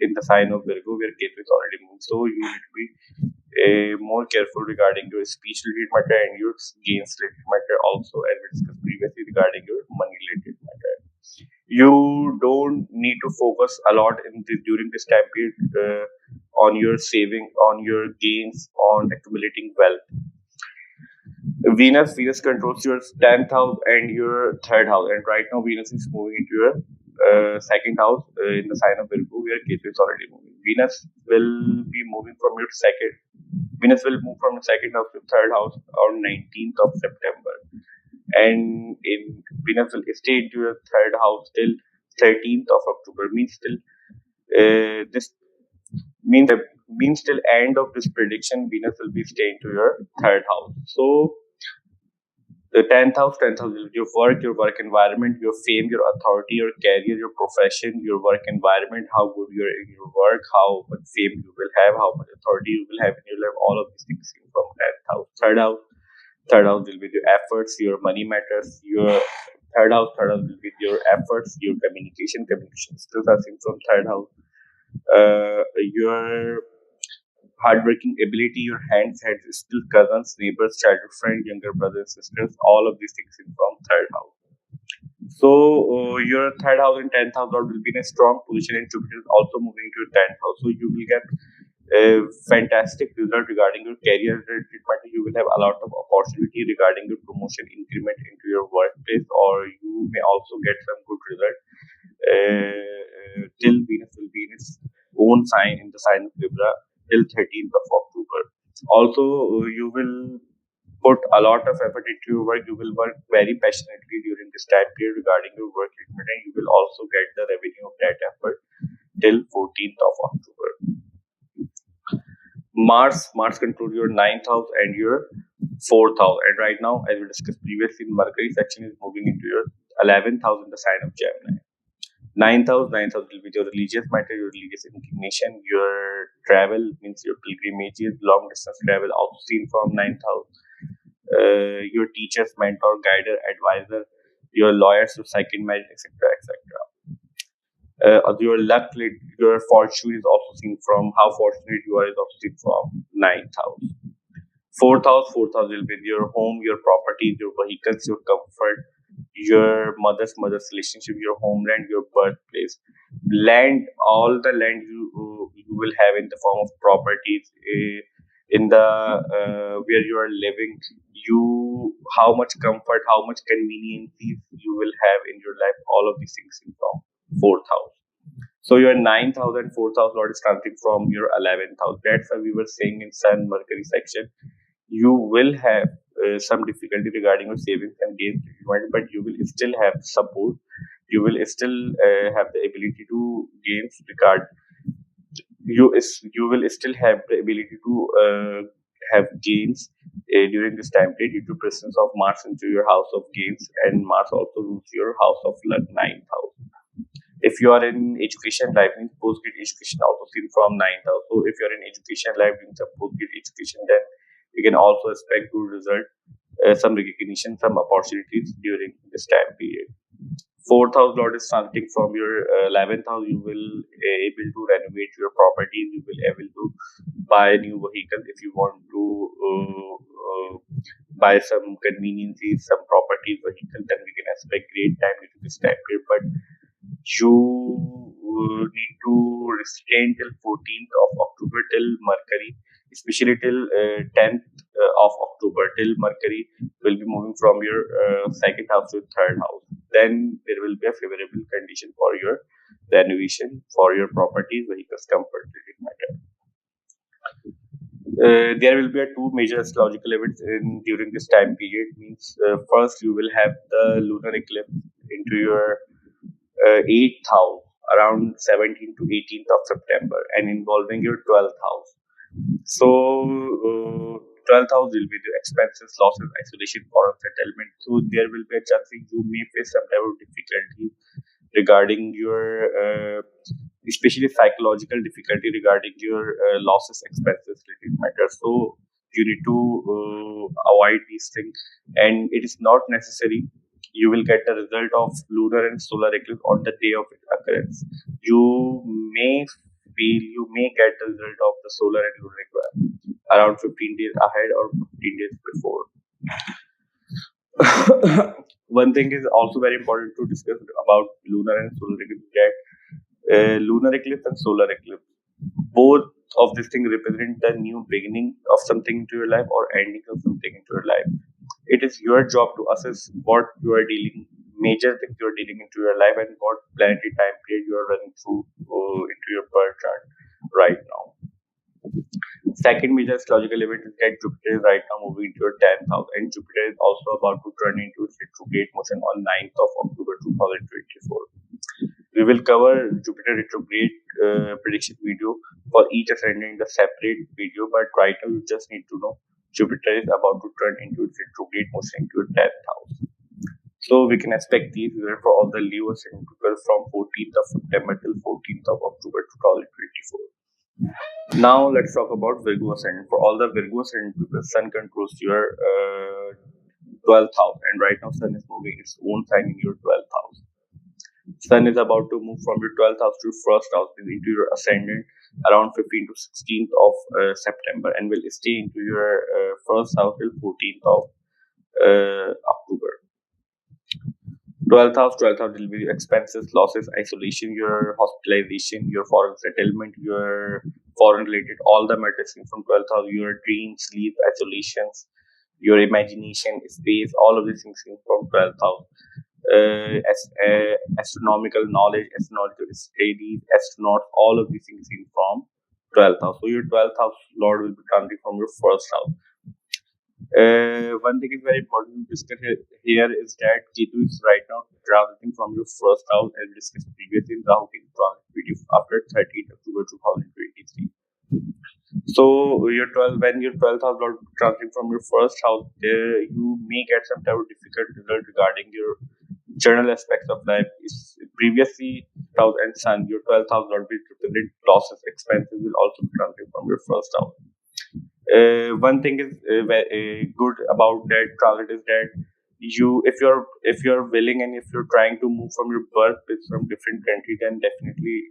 in the sign of Virgo, where Ketu is already moving. So you need to be more careful regarding your speech related matter and your gains related matter, also as we discussed previously regarding your money related matter. You don't need to focus a lot during this time period on your saving, on your gains, on accumulating wealth. Venus controls your 10th house and your third house, and right now Venus is moving into your second house in the sign of Virgo, where Ketu is already moving. Venus will move from your second house to third house on 19th of September, and Venus will stay into your third house till 13th of October. Means till this means till end of this prediction, Venus will be staying to your third house. So the 10th house will be your work environment, your fame, your authority, your career, your profession, your work environment, how good you are in your work, how much fame you will have, how much authority you will have in your life. All of these things come from 10th house. Third house will be your efforts, your money matters. Your third house will be your efforts, your communication skills are seen from third house. Your hardworking ability, your hands, still cousins, neighbors, childhood friends, younger brothers, sisters, all of these things in from third house. So your third house and 10th house will be in a strong position, and Jupiter is also moving to your 10th house. So you will get a fantastic result regarding your career treatment. You will have a lot of opportunity regarding your promotion, increment into your workplace, or you may also get some good result till Venus will be in its own sign, in the sign of Libra, till 13th of October. Also, you will put a lot of effort into your work. You will work very passionately during this time period regarding your work treatment, and you will also get the revenue of that effort till 14th of October. Mars controls your 9th house and your 4th house, and right now, as we discussed previously, Mercury section is moving into your 11th house in the sign of Gemini. 9th house will be your religious matter, your religious inclination, your travel, means your pilgrimages, long distance travel, also seen from 9th house. Your teachers, mentor, guider, advisor, your lawyers, your second marriage, etc., etc. Your luck, your fortune is also seen from how fortunate you are, is also seen from 9th house. 4th house will be your home, your properties, your vehicles, your comfort, your mother's relationship, your homeland, your birthplace, land, all the land you will have in the form of properties, in the where you are living, how much comfort, how much conveniences you will have in your life. All of these things in from fourth house. So your ninth house and fourth house lord is starting from your 11th house. That's why we were saying in Sun Mercury section, you will have some difficulty regarding your savings and gains, but you will still have support. You will still have the ability to gains regard. You will still have the ability to have gains during this time period due to presence of Mars into your house of gains, and Mars also rules your house of ninth house. If you are in education life, means post-grad education also seen from ninth house. So if you are in education life doing some post-grad education, then you can also expect good result, some recognition, some opportunities during this time period. Fourth house lord is starting from your 11th house. You will able to renovate your properties. You will able to buy a new vehicle if you want to buy some conveniences, some properties, vehicle. Then we can expect great time into this time period. But you need to restrain till 14th of October till Mercury, especially till 10th of October till Mercury will be moving from your second house to third house. Then there will be a favorable condition for your renovation, for your properties, vehicles, comfort related matter. There will be two major astrological events during this time period. Means first you will have the lunar eclipse into your 8th house around 17th to 18th of September and involving your 12th house. So 12th house will be the expenses, losses, isolation, foreign settlement. So there will be a chance you may face some type of difficulty regarding your especially psychological difficulty regarding your losses, expenses related matters. So you need to avoid these things, and it is not necessary you will get the result of lunar and solar eclipse on the day of its occurrence. You may get the result of the solar and lunar eclipse around 15 days ahead or 15 days before. One thing is also very important to discuss about lunar and solar eclipse, that lunar eclipse and solar eclipse, both of these things represent the new beginning of something into your life or ending of something into your life. It is your job to assess what you are dealing, major things you are dealing into your life, and what planetary time period you are running through into your birth chart right now. Second major astrological event is that Jupiter is right now moving into your 10th house, and Jupiter is also about to turn into its retrograde motion on 9th of October 2024. We will cover Jupiter retrograde prediction video for each ascendant in the separate video, but right now you just need to know Jupiter is about to turn into its retrograde motion into your 10th house. So we can expect these results for all the Leo ascendant people from 14th of September till 14th of October 2024. Now let's talk about Virgo ascendant. For all the Virgo ascendant people, Sun controls your 12th house, and right now Sun is moving its own sign in your 12th house. Sun is about to move from your 12th house to your first house into your ascendant around 15th to 16th of September, and will stay into your first house till 14th of October. 12th house will be your expenses, losses, isolation, your hospitalization, your foreign settlement, your foreign related, all the matters from 12th house, your dreams, sleep, isolations, your imagination, space, all of these things from 12th house. Astronomical knowledge, astronomical studies, astronauts, all of these things from 12th house. So your 12th house lord will be coming from your first house. One thing is very important to discuss here is that Ketu is right now traveling from your first house, as discussed previously in the Houting transit video after 13th October 2023. So when your 12th house lord traveling from your first house, you may get some type of difficult result regarding your general aspects of life. Previously, South and Sun, your 12th house lord will represent losses, expenses will also be traveling from your first house. One thing is good about that transit is that if you're willing and if you're trying to move from your birthplace from different country, then definitely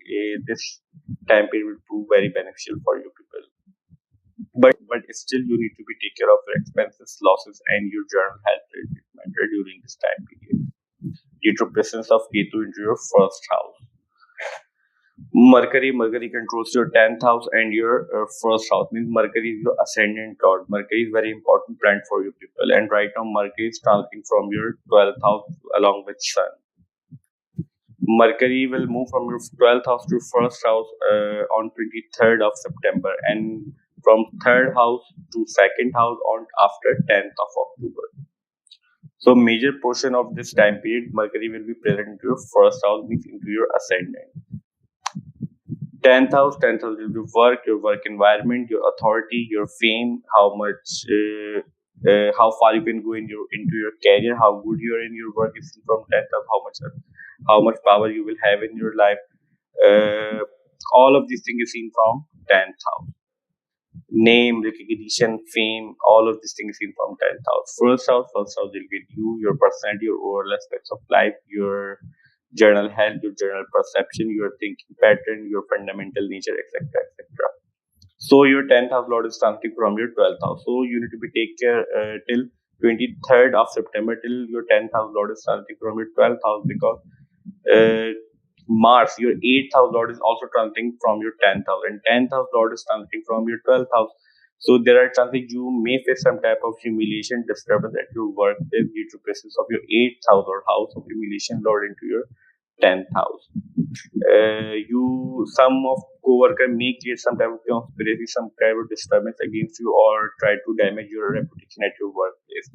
this time period will prove very beneficial for you people. But still you need to be take care of your expenses, losses, and your general health matter during this time period due to presence of Ketu into your first house. Mercury controls your 10th house and your first house. Means Mercury is your ascendant lord. Mercury is very important planet for you people. And right now Mercury is transiting from your 12th house along with Sun. Mercury will move from your 12th house to first house on 23rd of September, and from third house to second house on after 10th of October. So major portion of this time period, Mercury will be present into your first house, means into your ascendant. 10th house will be work, your work environment, your authority, your fame, how much, how far you can go into your career, how good you are in your work is from 10th house, how much power you will have in your life. All of these things is seen from 10th house. Name, recognition, fame, all of these things seen from 10th house. First house will get you, your personality, your overall aspects of life, your general health, your general perception, your thinking pattern, your fundamental nature, etc. etc. So your 10th house lord is transiting from your 12th house. So you need to be take care till 23rd of September till your 10th house lord is transiting from your 12th house, because Mars, your 8th house lord, is also transiting from your 10th house, and 10th house lord is transiting from your 12th house. So there are chances you may face some type of humiliation, disturbance at your workplace due to presence of your 8th house or house of humiliation lord into your 10th house. Some of co-worker may create some type of conspiracy, some type of disturbance against you, or try to damage your reputation at your workplace.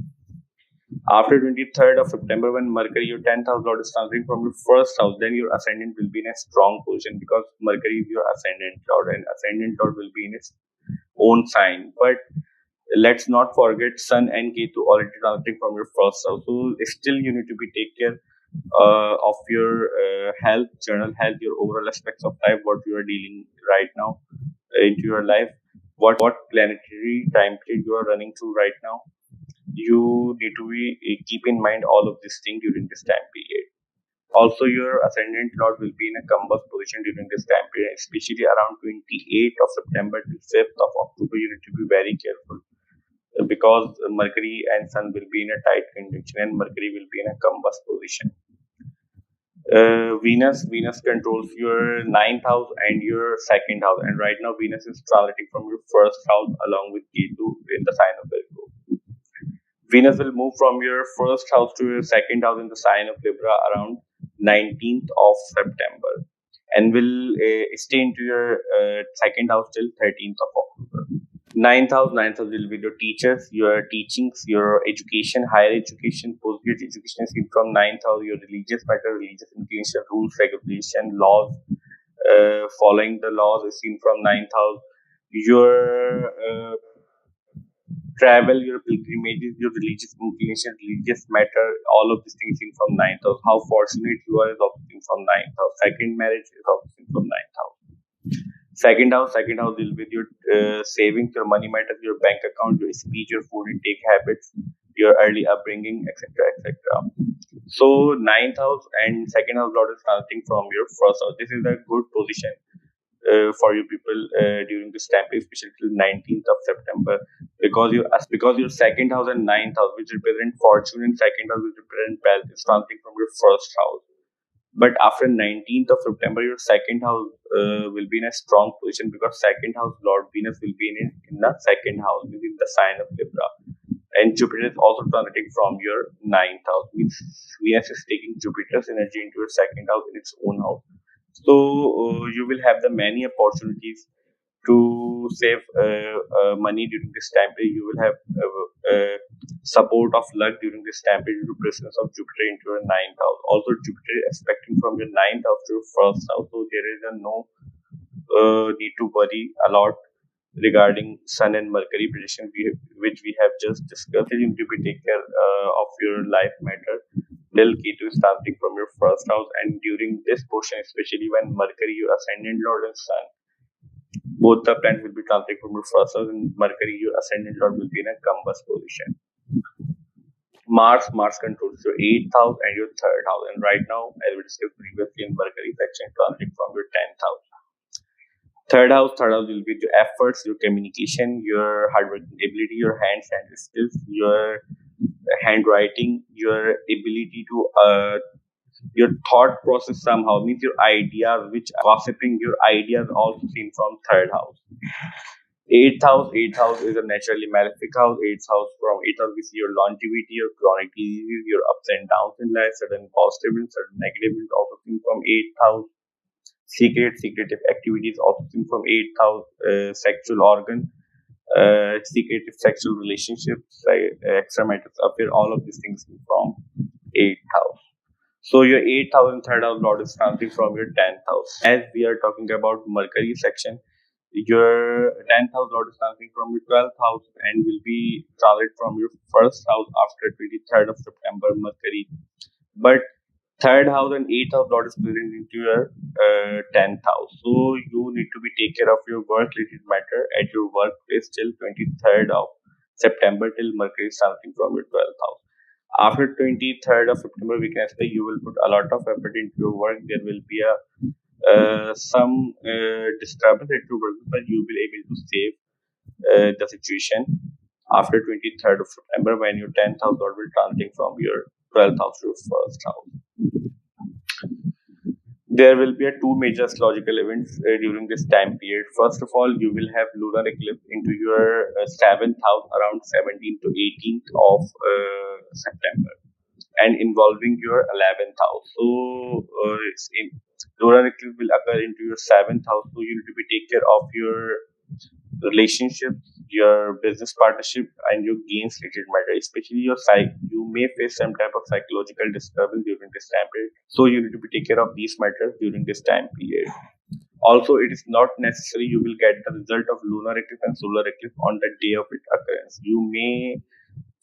After 23rd of September, when Mercury, your 10th house lord, is transiting from your first house, then your ascendant will be in a strong position, because Mercury is your ascendant lord, and ascendant lord will be in its own sign. But let's not forget Sun and Ketu already transiting from your first house. So still you need to be take care of your health, general health, your overall aspects of life, what you are dealing right now into your life, what planetary time period you are running through right now. You need to be keep in mind all of these things during this time period. Also, your ascendant lord will be in a combust position during this time period, especially around 28th of September to 5th of October. You need to be very careful, because Mercury and Sun will be in a tight conjunction, and Mercury will be in a combust position. Venus controls your 9th house and your second house, and right now Venus is transiting from your first house along with Ketu in the sign of Virgo. Venus will move from your first house to your second house in the sign of Libra around 19th of September, and will stay into your second house till 13th of October. Ninth house will be your teachers, your teachings, your education, higher education, postgraduate education is seen from 9th house, your religious matter, religious inclination, rules, regulation, laws, following the laws is seen from 9th house. Your travel, your pilgrimages, your religious inclination, religious matter, all of these things seen from 9th house. How fortunate you are is also seen from 9th house. Second marriage is also seen from 9th house. Second house deal with your savings, your money matters, your bank account, your speech, your food intake habits, your early upbringing, etc., etc. So 9th house and second house lord is transiting from your first house. This is a good position for you people during this time, especially till 19th of September, because your second house and 9th house, which represent fortune, and second house, which represent wealth, is transiting from your first house. But after 19th of September, your second house will be in a strong position, because second house Lord Venus will be in the second house, within the sign of Libra. And Jupiter is also transiting from your 9th house, means Venus is taking Jupiter's energy into your second house in its own house. So you will have the many opportunities to save money during this time period. You will have support of luck during this time period due to presence of Jupiter into your 9th house. Also, Jupiter is aspecting from your 9th house to your first house, so there is no need to worry a lot regarding Sun and Mercury prediction, which we have just discussed. You need to be take care of your life matter till Ketu is starting from your first house, and during this portion, especially when Mercury, your ascendant lord, and Sun, both the planets will be transiting from your first house, and Mercury, your ascendant lord, will be in a combust position. Mars controls your 8th house and your 3rd house, and right now, as we discussed previously in Mercury section, transiting from your 10th house. Third house will be your efforts, your communication, your hardworking ability, your hand skills, your handwriting, your ability to Your thought process somehow means your ideas, which gossiping, your ideas also seen from third house. Eighth house is a naturally malefic house. Eighth house we see your longevity, your chronic diseases, your ups and downs in life, certain positive and certain negative is also seen from eighth house. Secretive activities also seen from eighth house. Sexual organ, secretive sexual relationships, extramarital affair, all of these things from eighth house. So your 8th house and third house lord is transiting from your 10th house. As we are talking about Mercury section, your 10th house lord is transiting from your 12th house and will be transit from your first house after 23rd of September Mercury. But third house and 8th house lord is present into your 10th house. So you need to be take care of your work related matter at your workplace till 23rd of September till Mercury is transiting from your 12th house. After 23rd of September, we can expect you will put a lot of effort into your work. There will be some disturbance at your work, but you will be able to save the situation after 23rd of September when your 10th house lord will transiting from your 12th house to your first house. There will be two major astrological events during this time period. First of all, you will have lunar eclipse into your 7th house around 17th to 18th of September and involving your 11th house. So, lunar eclipse will occur into your 7th house. So, you need to be take care of your relationships, your business partnership, and your gains related matter. Especially your you may face some type of psychological disturbance during this time period. So, you need to be take care of these matters during this time period. Also, it is not necessary you will get the result of lunar eclipse and solar eclipse on the day of its occurrence. You may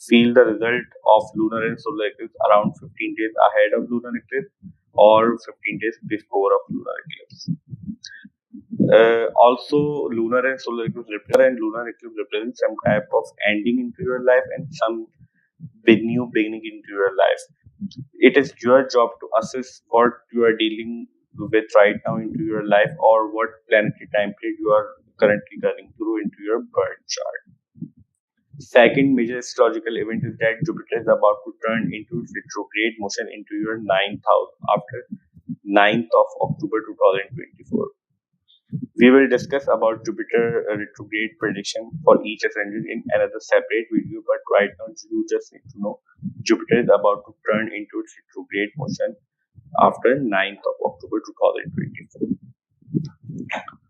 feel the result of lunar and solar eclipse around 15 days ahead of lunar eclipse or 15 days before of lunar eclipse. Also, lunar and solar eclipse represent some type of ending into your life and some new beginning into your life. It is your job to assess what you are dealing with right now into your life or what planetary time period you are currently running through into your birth chart. Second major astrological event is that Jupiter is about to turn into its retrograde motion into your 9th house after 9th of October 2024. We will discuss about Jupiter retrograde prediction for each ascendant in another separate video, but right now you just need to know Jupiter is about to turn into its retrograde motion after 9th of October 2024.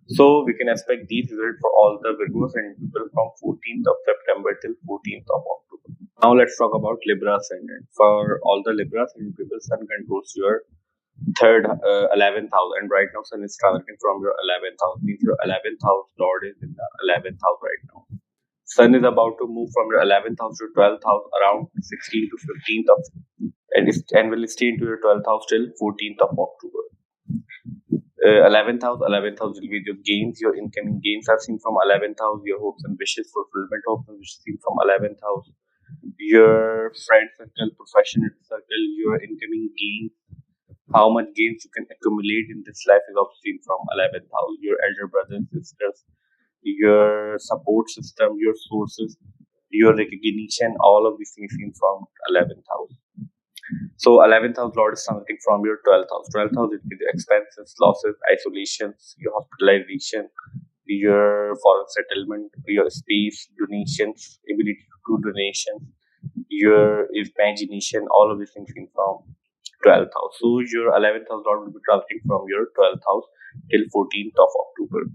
So we can expect these results for all the Virgo Ascendant people from 14th of September till 14th of October. Now let's talk about Libra Ascendant. For all the Libra Ascendant people, Sun controls your 11th house, and right now Sun is transiting from your 11th house. Means your 11th house lord is in the 11th house right now. Sun is about to move from your 11th house to 12th house around 16th to 15th of and will stay into your 12th house till 14th of October. 11th house will be your gains, your incoming gains are seen from 11th house, your hopes and wishes, fulfillment hopes and wishes seen from 11th house, your friend circle, professional circle, your incoming gains, how much gains you can accumulate in this life is also seen from 11th house, your elder brothers and sisters, your support system, your sources, your recognition, all of these things seen from 11th house. So 11th house lord is something from your 12th house. 12th house is your expenses, losses, isolations, your hospitalization, your foreign settlement, your space, donations, ability to do donations, your imagination, all of these things seen from 12th house. So your 11th house lord will be transiting from your 12th house till 14th of October.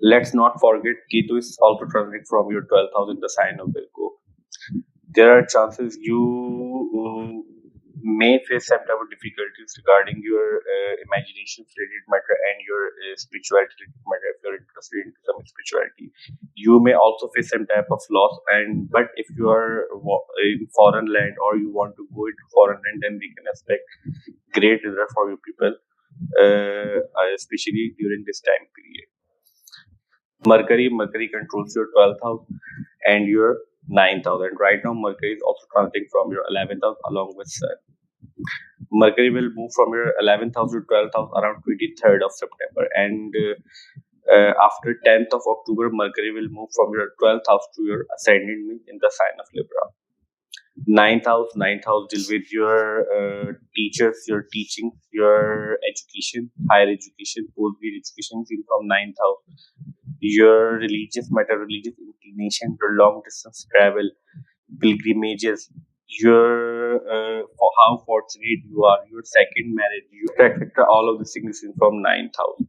Let's not forget Ketu is also transiting from your 12th house in the sign of Virgo. There are chances you may face some type of difficulties regarding your imagination related matter and your spirituality related matter. If you're interested in some spirituality, you may also face some type of loss. But if you are in foreign land or you want to go into foreign land, then we can expect great result for you people, especially during this time period. Mercury controls your 12th house and your 9th house, and right now Mercury is also transiting from your 11th house along with Sun. Mercury will move from your 11th house to 12th house around 23rd of September, and after 10th of October, Mercury will move from your 12th house to your ascendant in the sign of Libra. Ninth house deal with your teachers, your teaching, your education, higher education, post-grad education seen from 9th house. Your religious matter, religious inclination, your long distance travel, pilgrimages, your for how fortunate you are, your second marriage, etc. All of these things is from 9th house.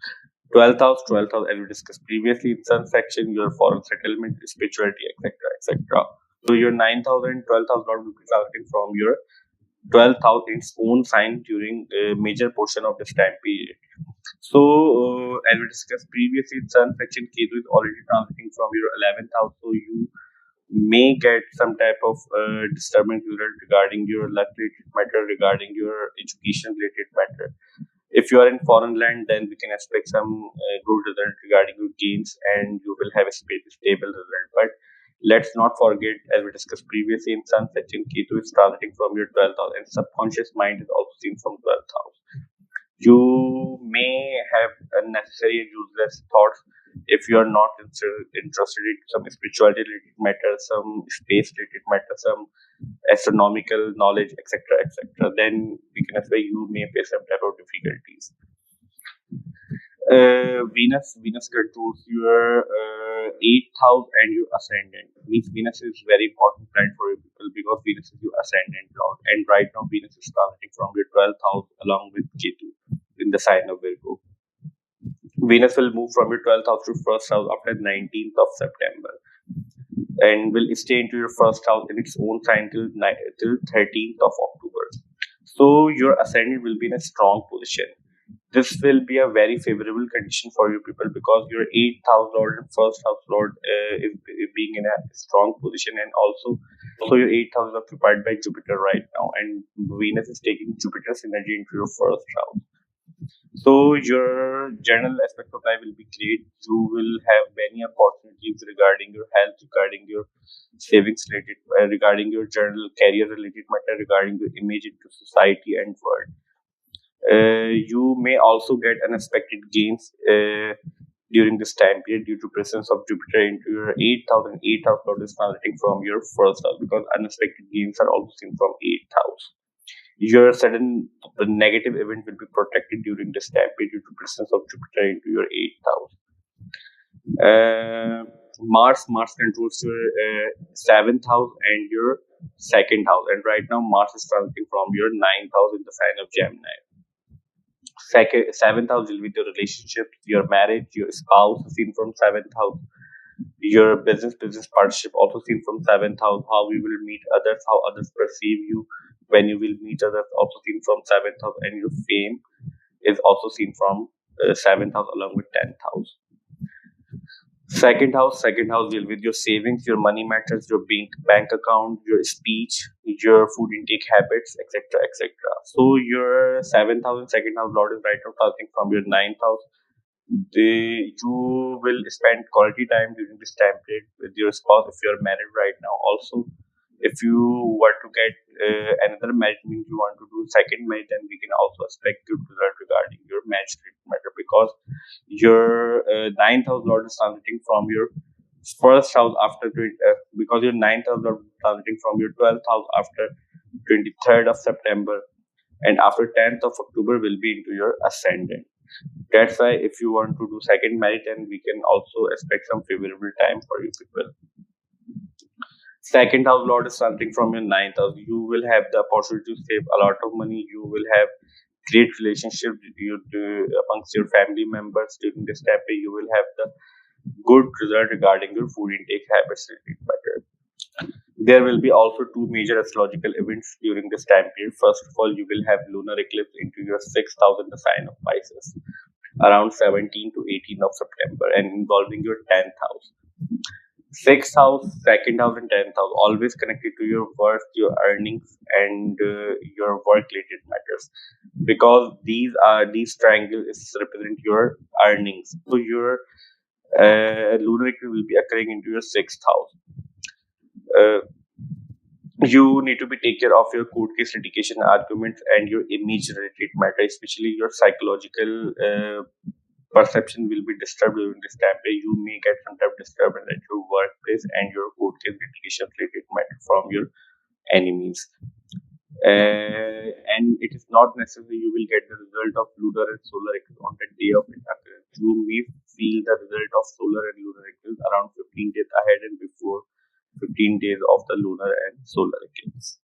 12th house, as we discussed previously in sun section, your foreign settlement, spirituality, etc. So your 9th house and 12th house lord will be targeting from your 12th house in its own sign during a major portion of this time period. So, as we discussed previously, sun section Ketu is already transiting from your 11th house, so you may get some type of disturbance result regarding your luck related matter, regarding your education related matter. If you are in foreign land, then we can expect some good result regarding your gains, and you will have a stable result. But let's not forget, as we discussed previously, in sun section Ketu is transiting from your 12th house, and subconscious mind is also seen from 12th house. You may have unnecessary and useless thoughts if you are not interested in some spirituality related matter, some space related matter, some astronomical knowledge, etc. Then we can say you may face some type of difficulties. Venus controls your 8th house and your ascendant. Means Venus is very important planet for you people because Venus is your ascendant lord, and right now Venus is transiting from your 12th house along with Ketu in the sign of Virgo. Venus will move from your 12th house to first house after 19th of September, and will stay into your first house in its own sign till 13th of October. So your ascendant will be in a strong position. This will be a very favorable condition for you people because your 8th house lord and first house lord is being in a strong position, and also your 8th house is occupied by Jupiter right now, and Venus is taking Jupiter's energy into your first house. So your general aspect of life will be great. You will have many opportunities regarding your health, regarding your savings related, regarding your general career related matter, regarding your image into society and world. You may also get unexpected gains during this time period due to presence of Jupiter into your 8th house, and 8th house lord is transiting from your first house, because unexpected gains are also seen from 8th house. Your sudden negative event will be protected during this time period due to presence of Jupiter into your 8th house. Mars controls your 7th house and your 2nd house, and right now Mars is transiting from your 9th house in the sign of Gemini. 7th house will be the relationship, your marriage, your spouse seen from 7th house, your business partnership also seen from 7th house, how you will meet others, how others perceive you when you will meet others also seen from 7th house, and your fame is also seen from 7th house along with 10th house. Second house deal with your savings, your money matters, your bank account, your speech, your food intake habits, etc. So your 7th house and 2nd house lord is right now starting from your 9th house. You will spend quality time during this time period with your spouse if you are married right now. Also, if you want to get another marriage, means you want to do second marriage, then we can also expect good result regarding your marriage matter, because your 9th house lord is transiting from your first house after because your 9th house lord is transiting from your 12th house after 23rd of September, and after 10th of October will be into your ascendant. That's why if you want to do second marriage, then we can also expect some favorable time for you people. Second house lord is starting from your 9th house. You will have the opportunity to save a lot of money. You will have great relationship amongst your family members during this time. You will have the good result regarding your food intake habits. There will be also two major astrological events during this time period. First of all, you will have lunar eclipse into your 6th house in the sign of Pisces around 17 to 18 of September, and involving your 10th house. 6th house, 2nd house, and 10th house always connected to your work, your earnings, and your work related matters, because these triangles represent your earnings. So your lunar eclipse will be occurring into your 6th house. You need to take care of your court case litigation arguments and your image related matter, especially your psychological perception will be disturbed during this time. You may get some type of disturbance at your workplace and your court case litigation related matter from your enemies. and it is not necessary you will get the result of lunar and solar eclipse on the day of its appearance. You may feel the result of solar and lunar eclipse around 15 days ahead and before 15 days of the lunar and solar eclipse.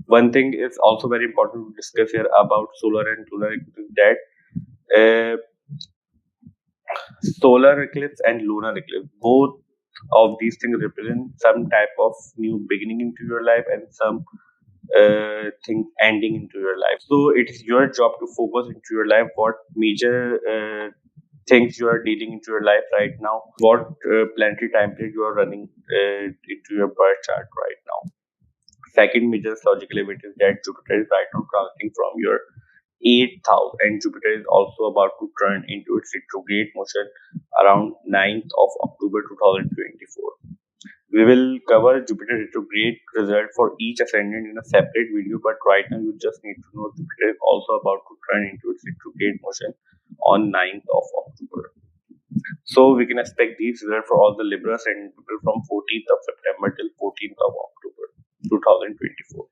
One thing is also very important to discuss here about solar and lunar eclipse, that uh, solar eclipse and lunar eclipse, both of these things represent some type of new beginning into your life and some thing ending into your life. So it is your job to focus into your life what major things you are dealing into your life right now, what planetary time period you are running into your birth chart right now. Second major astrological event is that Jupiter is right now transiting from your 8th house, and Jupiter is also about to turn into its retrograde motion around 9th of October 2024. We will cover Jupiter retrograde result for each ascendant in a separate video, but right now you just need to know Jupiter is also about to turn into its retrograde motion on 9th of October. So we can expect these results for all the Libra ascendant people from 14th of September till 14th of October 2024.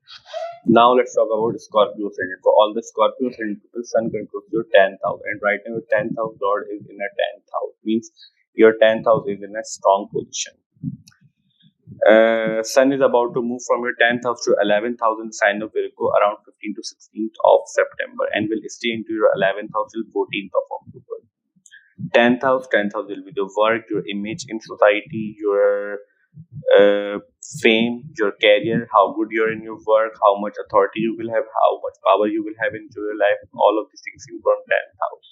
Now let's talk about Scorpio ascendant. For all the Scorpio ascendant people, Sun controls your 10th house, and right now your 10th house lord is in a 10th house, means your 10th house is in a strong position. Sun is about to move from your 10th house to 11th house in sign of Virgo around 15th to 16th of September, and will stay into your 11th house till 14th of October. 10th house will be the work, your image in society, your fame, your career, how good you're in your work, how much authority you will have, how much power you will have into your life. All of these things in from 10th house.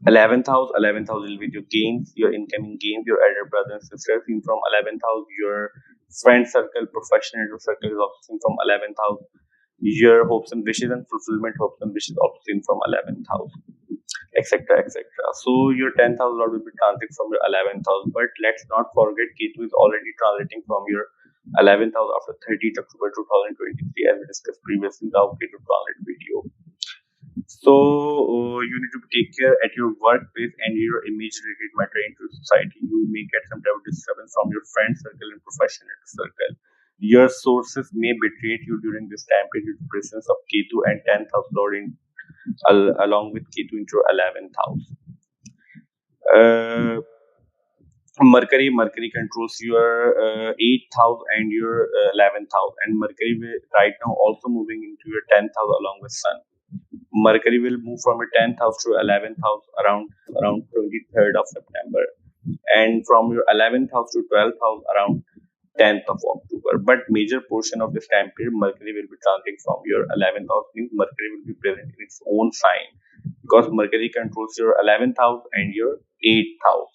11th house will be your gains, your incoming gains, your elder brothers and sisters. Seen from 11th house, your friend circle, professional circle is also seen from 11th house. Your hopes and wishes and fulfillment, hopes and wishes also seen from 11th house, etc. etc. So your 10th house lord will be transiting from your 11th house, but let's not forget Ketu is already transiting from your 11th house after 30th October 2023, as we discussed previously in the Ketu transit video. So you need to take care at your workplace and your image related matter into society. You may get some type of disturbance from your friend circle and professional circle. Your sources may betray you during this time period due to presence of Ketu and 10th house lord in along with Ketu into your 11th house. Mercury controls your 8th house and your 11th house, and Mercury will right now also moving into your 10th house along with Sun. Mercury will move from your 10th house to 11th house around 23rd of September, and from your 11th house to 12th house around 10th of October. But major portion of this time period, Mercury will be transiting from your 11th house, means Mercury will be present in its own sign, because Mercury controls your 11th house and your 8th house,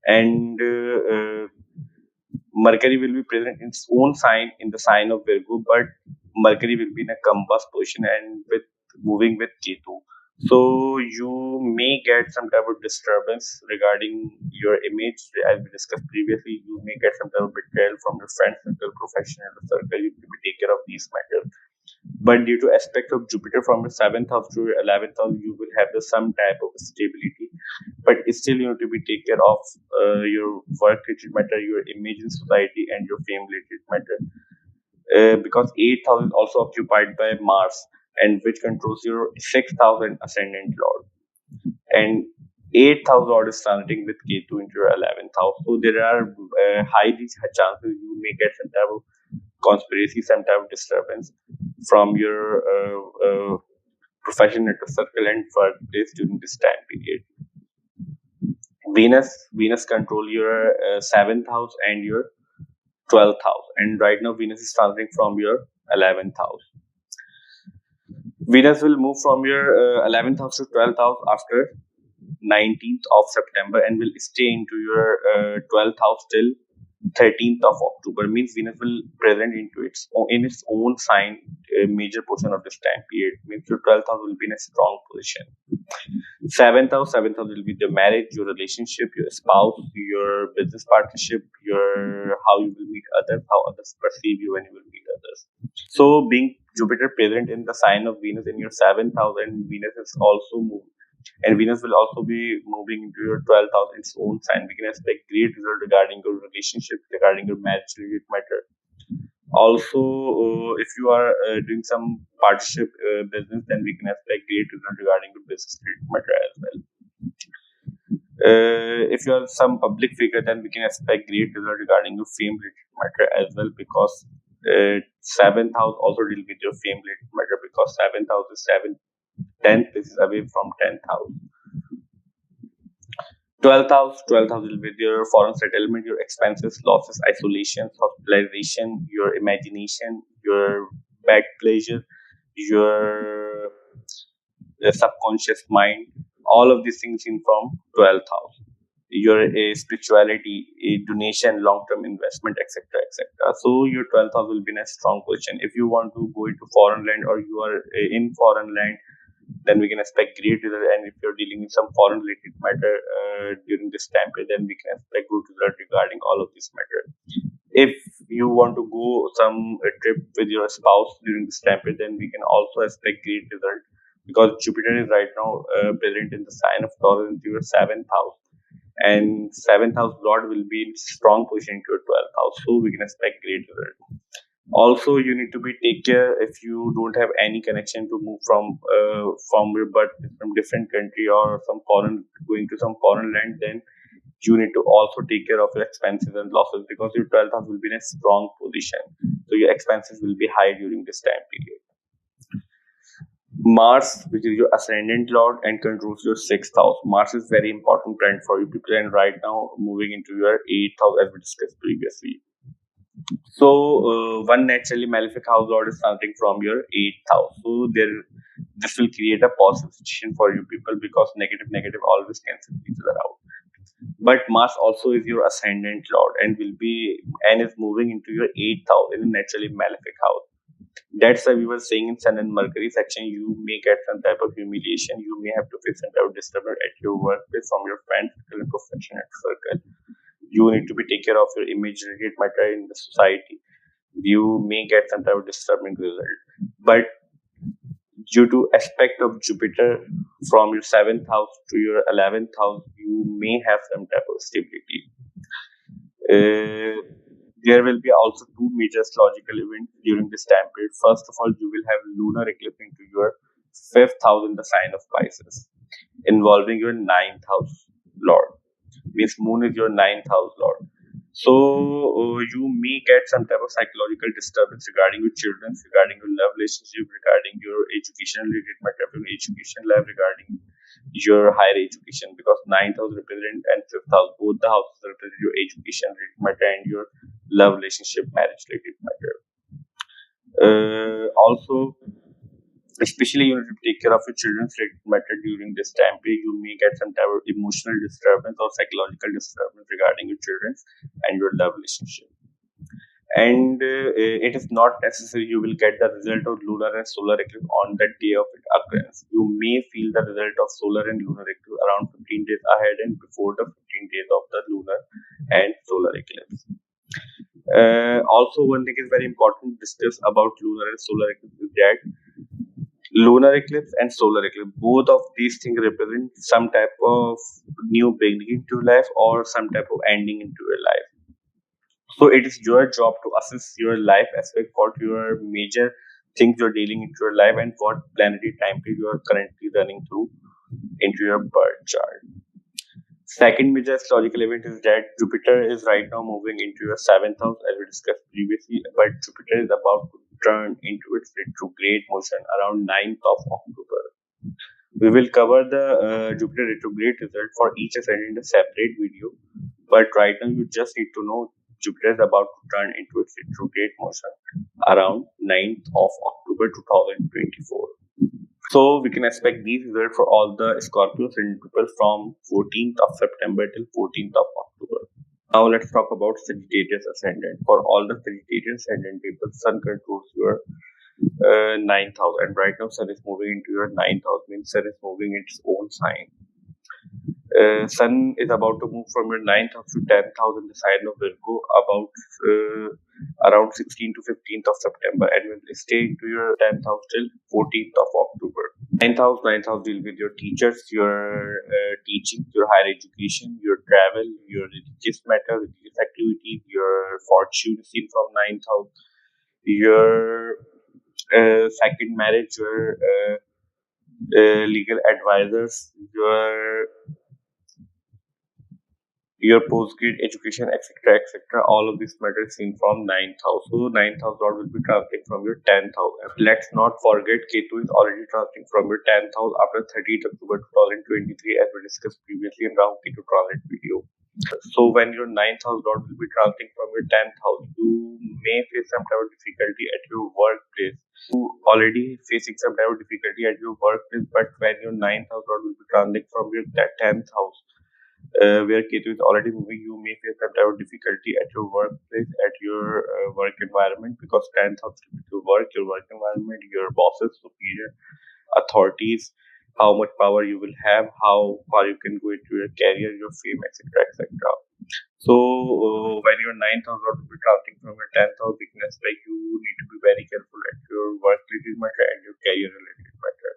and Mercury will be present in its own sign in the sign of Virgo, but Mercury will be in a compass position and with moving with Ketu. So you may get some type of disturbance regarding your image, as we discussed previously. You may get some type of betrayal from your friend circle, professional circle. You need to take care of these matters. But due to aspect of Jupiter from your 7th house to your 11th house, you will have some type of stability. But still, you need to be take care of your work related matter, your image in society, and your fame related matter. Because 8th house is also occupied by Mars, and which controls your 6th house and ascendant lord. And 8th house lord is transiting with Ketu into your 11th house. So there are high chances you may get some type of conspiracy, some type of disturbance from your professional circle and workplace during this time period. Venus control your 7th house and your 12th house, and right now Venus is transiting from your 11th house. Venus will move from your 11th house to 12th house after 19th of September and will stay into your 12th house till 13th of October. Means Venus will present into its own sign a major portion of this time period. Means your 12th house will be in a strong position. 7th house will be the marriage, your relationship, your spouse, your business partnership, your how you will meet others, how others perceive you when you will meet others. So being Jupiter present in the sign of Venus in your 7th house, and Venus is also moving, and Venus will also be moving into your 12th house, its own sign. We can expect great result regarding your relationship, regarding your marriage related matter. Also, if you are doing some partnership business, then we can expect great result regarding the business related matter as well. If you are some public figure, then we can expect great result regarding your fame related matter as well, because seventh house also deal with your fame related matter, because seventh house is 10th is away from 10th house. 12th house will be your foreign settlement, your expenses, losses, isolation, hospitalization, your imagination, your bad pleasure, your subconscious mind. All of these things in from 12th house. Your spirituality, a donation, long-term investment, etc., etc. So your 12th house will be in a strong position. If you want to go into foreign land, or you are in foreign land, then we can expect great result. And if you're dealing with some foreign related matter during this time period, then we can expect good result regarding all of this matter. If you want to go some trip with your spouse during this time period, then we can also expect great result, because Jupiter is right now present in the sign of Taurus into your seventh house, and seventh house Lord will be in strong position into your 12th house, so we can expect great result. Also, you need to be take care if you don't have any connection to move from your birth from different country, or some foreign going to some foreign land, then you need to also take care of your expenses and losses, because your 12th house will be in a strong position, so your expenses will be high during this time period. Mars, which is your ascendant lord and controls your sixth house. Mars is very important planet for you people, and right now moving into your eighth house as we discussed previously. So one naturally malefic house lord is starting from your eighth house. So this will create a positive situation for you people, because negative always cancel each other out. But Mars also is your ascendant lord and is moving into your eighth house in a naturally malefic house. That's why we were saying in Sun and Mercury section, you may get some type of humiliation. You may have to face some type of disturbance at your workplace from your friends and professional circle. You need to be take care of your image related matter in the society. You may get some type of disturbing result. But due to aspect of Jupiter from your seventh house to your 11th house, you may have some type of stability. There will be also two major astrological events during this time period. First of all, you will have lunar eclipse into your fifth house in the sign of Pisces, involving your ninth house lord. Means moon is your ninth house lord. So you may get some type of psychological disturbance regarding your children, regarding your love relationship, regarding your education related matter, your education life, regarding your higher education, because ninth house represent and fifth house, both the houses represent your education related matter and your love relationship, marriage related matter. Also, especially you need to take care of your children's related matter during this time period. You may get some type of emotional disturbance or psychological disturbance regarding your children and your love relationship. And it is not necessary you will get the result of lunar and solar eclipse on the day of its occurrence. You may feel the result of solar and lunar eclipse around 15 days ahead and before the 15 days of the lunar and solar eclipse. Also, one thing is very important to discuss about lunar and solar eclipse is that lunar eclipse and solar eclipse, both of these things represent some type of new beginning to life or some type of ending into your life. So it is your job to assess your life aspect, what your major things you're dealing into your life, and what planetary time period you are currently running through into your birth chart. Second major astrological event is that Jupiter is right now moving into your seventh house, as we discussed previously, but Jupiter is about to turn into its retrograde motion around 9th of October. We will cover the Jupiter retrograde result for each ascendant in a separate video, but right now you just need to know Jupiter is about to turn into its retrograde motion around 9th of October 2024. So we can expect these results for all the Scorpio ascendant people from 14th of September till 14th of October. Now let's talk about Sagittarius Ascendant. For all the Sagittarius Ascendant people, Sun controls your ninth house, and right now Sun is moving into your ninth house, means Sun is moving in its own sign. Sun is about to move from your ninth house to 10th house in the sign of Virgo about around 16th to 15th of September, and will stay into your 10th house till 14th of October. Ninth house deal with your teachers, your teaching, your higher education, your travel, your religious matter, religious activities, your fortune is seen from ninth house, your second marriage, your legal advisors, your post-grade education, etc., etc. All of this matter is seen from ninth house. So ninth house Lord will be transiting from your 10th house. Let's not forget Ketu is already transiting from your 10th house after 30th October 2023, as we discussed previously in Rahu Ketu transit video. So when your ninth house Lord will be transiting from your 10th house, you may face some type of difficulty at your workplace. You already facing some type of difficulty at your workplace, but when your ninth house Lord will be transiting from your 10th house, where Ketu is already moving, you may face some type of difficulty at your workplace, at your work environment, because 10th house is your work environment, your bosses, superior, authorities, how much power you will have, how far you can go into your career, your fame, etc., etc. So when your ninth house will be transiting from your 10th house, weakness, like you need to be very careful at your work related matter and your career related matter.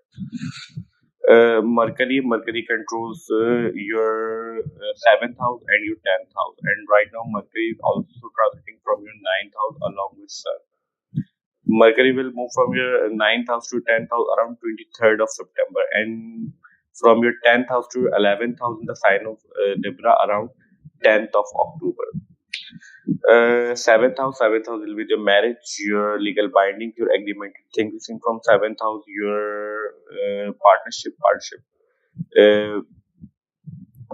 Mercury controls your seventh house and your 10th house, and right now Mercury is also transiting from your ninth house along with Sun. Mercury will move from your ninth house to 10th house around 23rd of September, and from your 10th house to 11th house in the sign of Libra around 10th of October. Seventh house will be your marriage, your legal binding, your agreement. Things from seventh house, your partnership. Uh,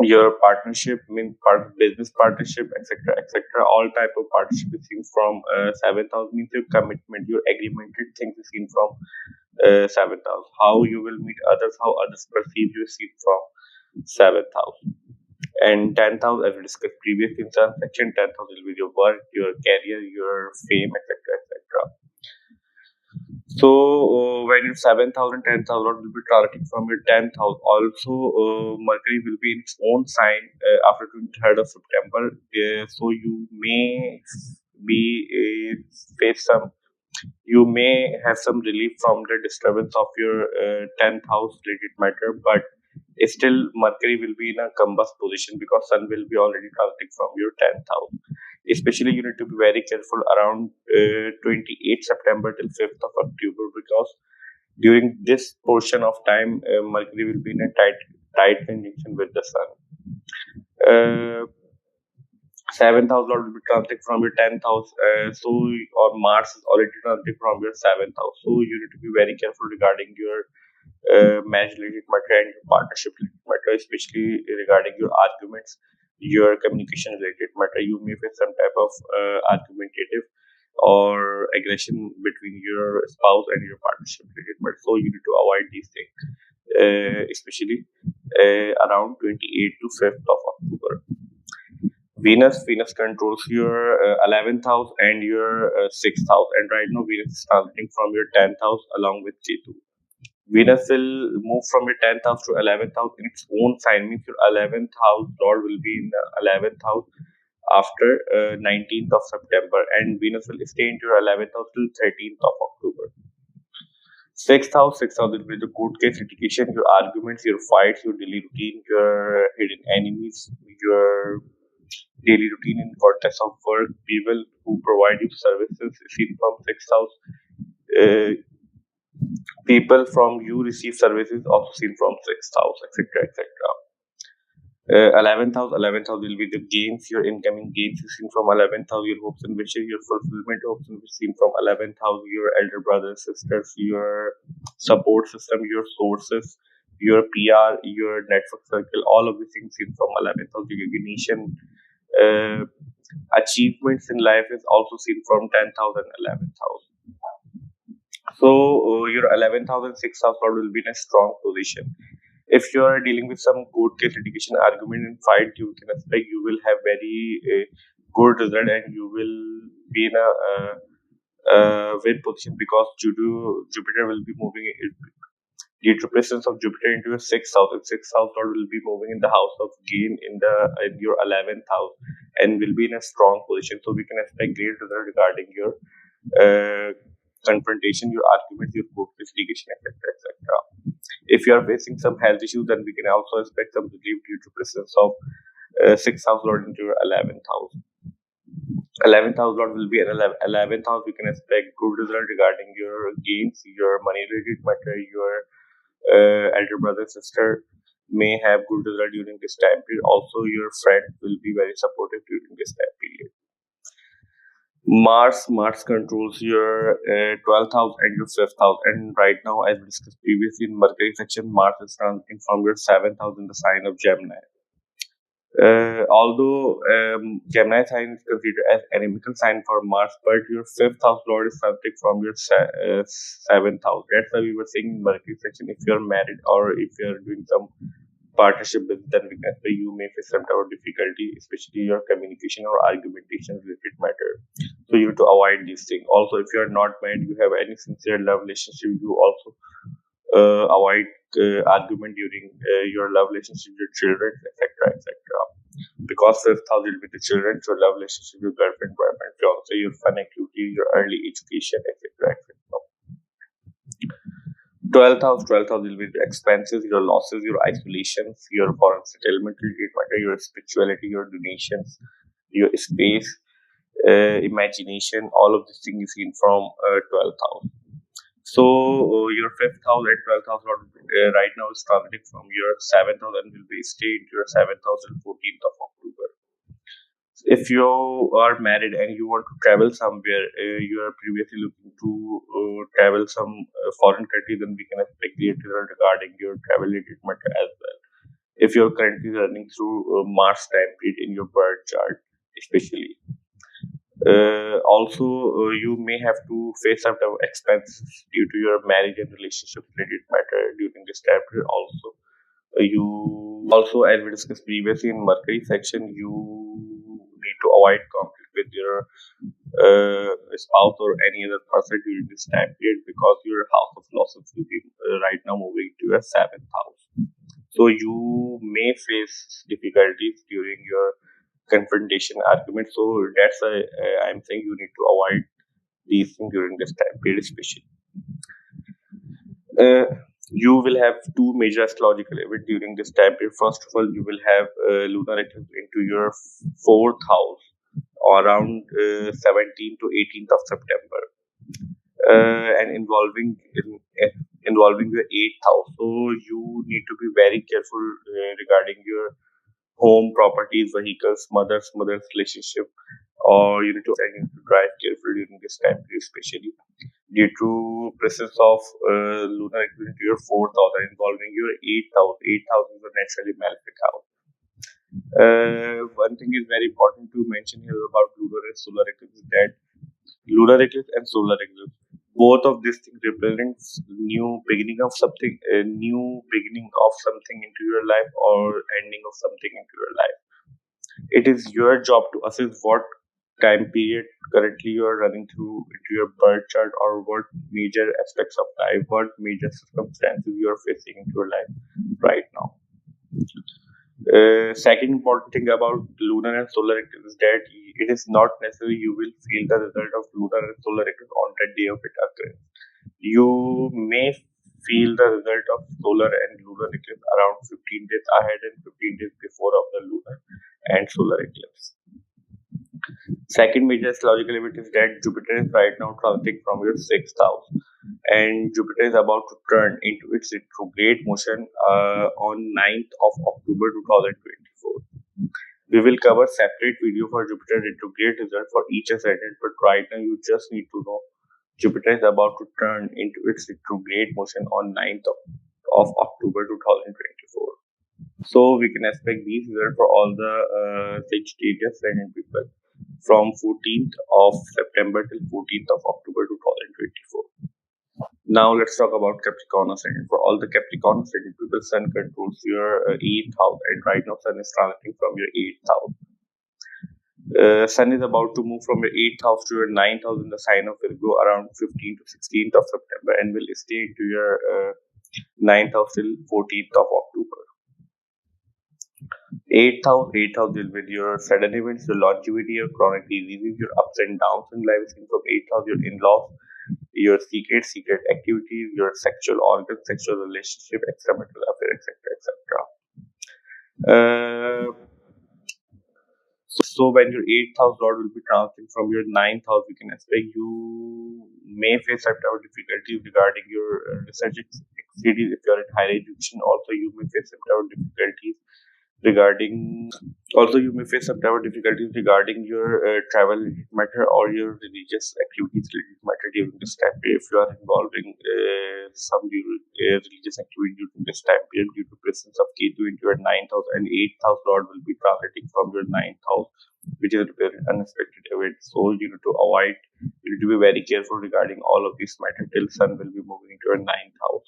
your partnership means business partnership, etc., etc. All type of partnership is seen from seventh house, means your commitment, your agreemented things is seen from seventh house. How you will meet others, how others perceive you is seen from seventh house. And 10th house, as we discussed previously in some section, 10th house will be your work, your career, your fame, etc., etc. So when your 7th house and 10th house Lord will be transiting from your 10th house. Also, Mercury will be in its own sign after 23rd of September. So you may be face some. You may have some relief from the disturbance of your 10th house related matter, but still Mercury will be in a combust position because Sun will be already transiting from your 10th house. Especially, you need to be very careful around 28 September till 5th of October, because during this portion of time, Mercury will be in a tight conjunction with the Sun. Seventh house Lord will be transiting from your 10th house, or Mars is already transiting from your 7th house. So you need to be very careful regarding your marriage related matter and your partnership related matter, especially regarding your arguments, your communication related matter. You may face some type of argumentative or aggression between your spouse and your partnership related matter. So you need to avoid these things, especially around 28 to 5th of October. Venus controls your 11th house and your 6th house, and right now Venus is transiting from your 10th house along with Ketu. Venus will move from your 10th house to 11th house in its own sign, means your 11th house Lord will be in the 11th house after 19th of September, and Venus will stay into your 11th house till 13th of October. Sixth house will be the court case litigation, your arguments, your fights, your daily routine, your hidden enemies, your daily routine in context of work, people who provide you services seen from sixth house. Uh, People from you receive services also seen from sixth house, etc., etc. 11th house will be the gains, your incoming gains is seen from 11th house, your hopes and wishes, your fulfillment hopes and wishes seen from 11th house, your elder brothers, sisters, your support system, your sources, your PR, your network circle, all of these things seen from 11th house, your recognition, uh, achievements in life is also seen from 10th house and 11th house. So your 11th house and 6th house Lord will be in a strong position. If you are dealing with some court case litigation, argument and fight, you can expect you will have very good result, and you will be in a win position, because due to Jupiter will be moving due to presence of Jupiter into your sixth house. And sixth house Lord will be moving in the house of gain in your 11th house, and will be in a strong position. So we can expect great result regarding your uh, confrontation, your arguments, your court case litigation, etc., etc. If you are facing some health issues, then we can also expect some relief due to presence of 6th house lord into your 11th house. 11th house lord will be an 11th house. We can expect good result regarding your gains, your money related matter. Your elder brother, sister may have good result during this time period. Also, your friend will be very supportive during this time period. Mars controls your 12th house and your 5th house, and right now, as we discussed previously in Mercury section, Mars is transiting from your 7th house in the sign of Gemini. Although Gemini sign is considered as inimical sign for Mars, but your 5th house lord is transiting from your 7th house. That's why we were saying in Mercury section, if you're married or if you're doing some partnership with, then we can say you may face some type of difficulty, especially your communication or argumentation related matter. So you have to avoid these things. Also, if you are not married, you have any sincere love relationship, you also avoid argument during your love relationship with children, etc., etc. Because 5th house will be the children, so love relationship, your girlfriend, boyfriend, fiance, your fun activity, your early education, etc., etc. 12th house will be the expenses, your losses, your isolations, your foreign settlement related matter, your spirituality, your donations, your space, imagination. All of this thing is seen from 12th house. So your 5th house and 12th house right now is transiting from your 7th house and will be stay into your 7th house till 14th of October. If you are married and you want to travel somewhere, you are previously looking to travel some foreign country, then we can expect the result regarding your travel related matter as well. If you're currently running through Mars time period in your birth chart, especially. Also, you may have to face some type of expenses due to your marriage and relationship related matter during this time period. Also, you also, as we discussed previously in Mercury section, you need to avoid conflict with your spouse or any other person during this time period because your house of losses will be right now moving to your 7th house. So you may face difficulties during your confrontation argument. So that's why I'm saying you need to avoid these things during this time period, especially. You will have two major astrological events during this time period. First of all, you will have lunar eclipse into your 4th house around 17th to 18th of September, and involving your 8th house. So you need to be very careful regarding your home, properties, vehicles, mother's relationship, or you need to drive carefully during this time period, especially due to presence of lunar eclipse into your 4th house and involving your 8th house. 8th house is a naturally malefic house. One thing is very important to mention here about lunar and solar eclipse is that lunar eclipse and solar eclipse, both of these things represents new beginning of something, a new beginning of something into your life or ending of something into your life. It is your job to assess what time period currently you are running through into your birth chart, or what major aspects of life, what major circumstances you are facing into your life right now. Second important thing about lunar and solar eclipse is that it is not necessary you will feel the result of lunar and solar eclipse on the day of its occurrence. You may feel the result of solar and lunar eclipse around 15 days ahead and 15 days before of the lunar and solar eclipse. Second major astrological event is that Jupiter is right now transiting from your 6th house, and Jupiter is about to turn into its retrograde motion on 9th of October 2024. We will cover separate video for Jupiter retrograde result for each ascendant, but right now you just need to know Jupiter is about to turn into its retrograde motion on 9th of October 2024. So we can expect these results for all the Sagittarius ascendant people from 14th of September till 14th of October 2024. Now let's talk about Capricorn Ascendant. For all the Capricorn Ascendant people, Sun controls your 8th house, and right now Sun is transiting from your 8th house. Sun is about to move from your 8th house to your 9th house in the sign of Virgo around 15th to 16th of September, and will stay into your 9th house till 14th of October. 8th house deal with your sudden events, your longevity, your chronic diseases, your ups and downs in life, from 8th house, your in-laws, your secret activities, your sexual organs, sexual relationship, extramarital affair, etc., etc. So when your 8th house lord will be transiting from your 9th house, we can expect you may face some type of difficulties regarding your research activities if you are in higher education. Also, you may face some type of difficulties regarding you may face some type of difficulties regarding your travel related matter or your religious activities related matter during this time period. If you are involving some religious activity during this time period, due to presence of Ketu into your 9th house, and 8th house lord will be transiting from your 9th house, which is a very unexpected event. So you need to avoid, you need to be very careful regarding all of these matter till sun will be moving into your 9th house.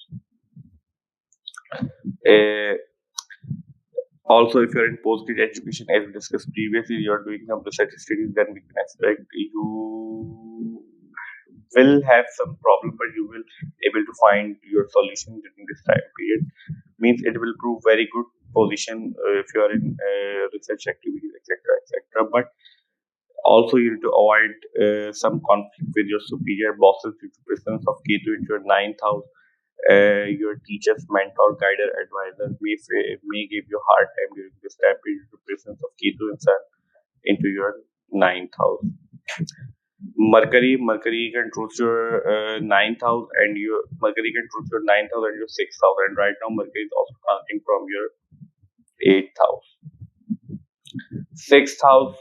Also, if you're in postgraduate education, as we discussed previously, you're doing some research studies, then we can expect you will have some problem, but you will able to find your solution during this time period. Means it will prove very good position if you are in research activities, etc., etc. But also you need to avoid some conflict with your superior bosses due to presence of Ketu into your 9th house. Your teachers, mentor, guider, advisor may give you a hard time during this time period due to presence of Ketu and Sun into your 9th house. Mercury controls your 9th house and your 6th house, and right now Mercury is also transiting from your 8th house. 6th house,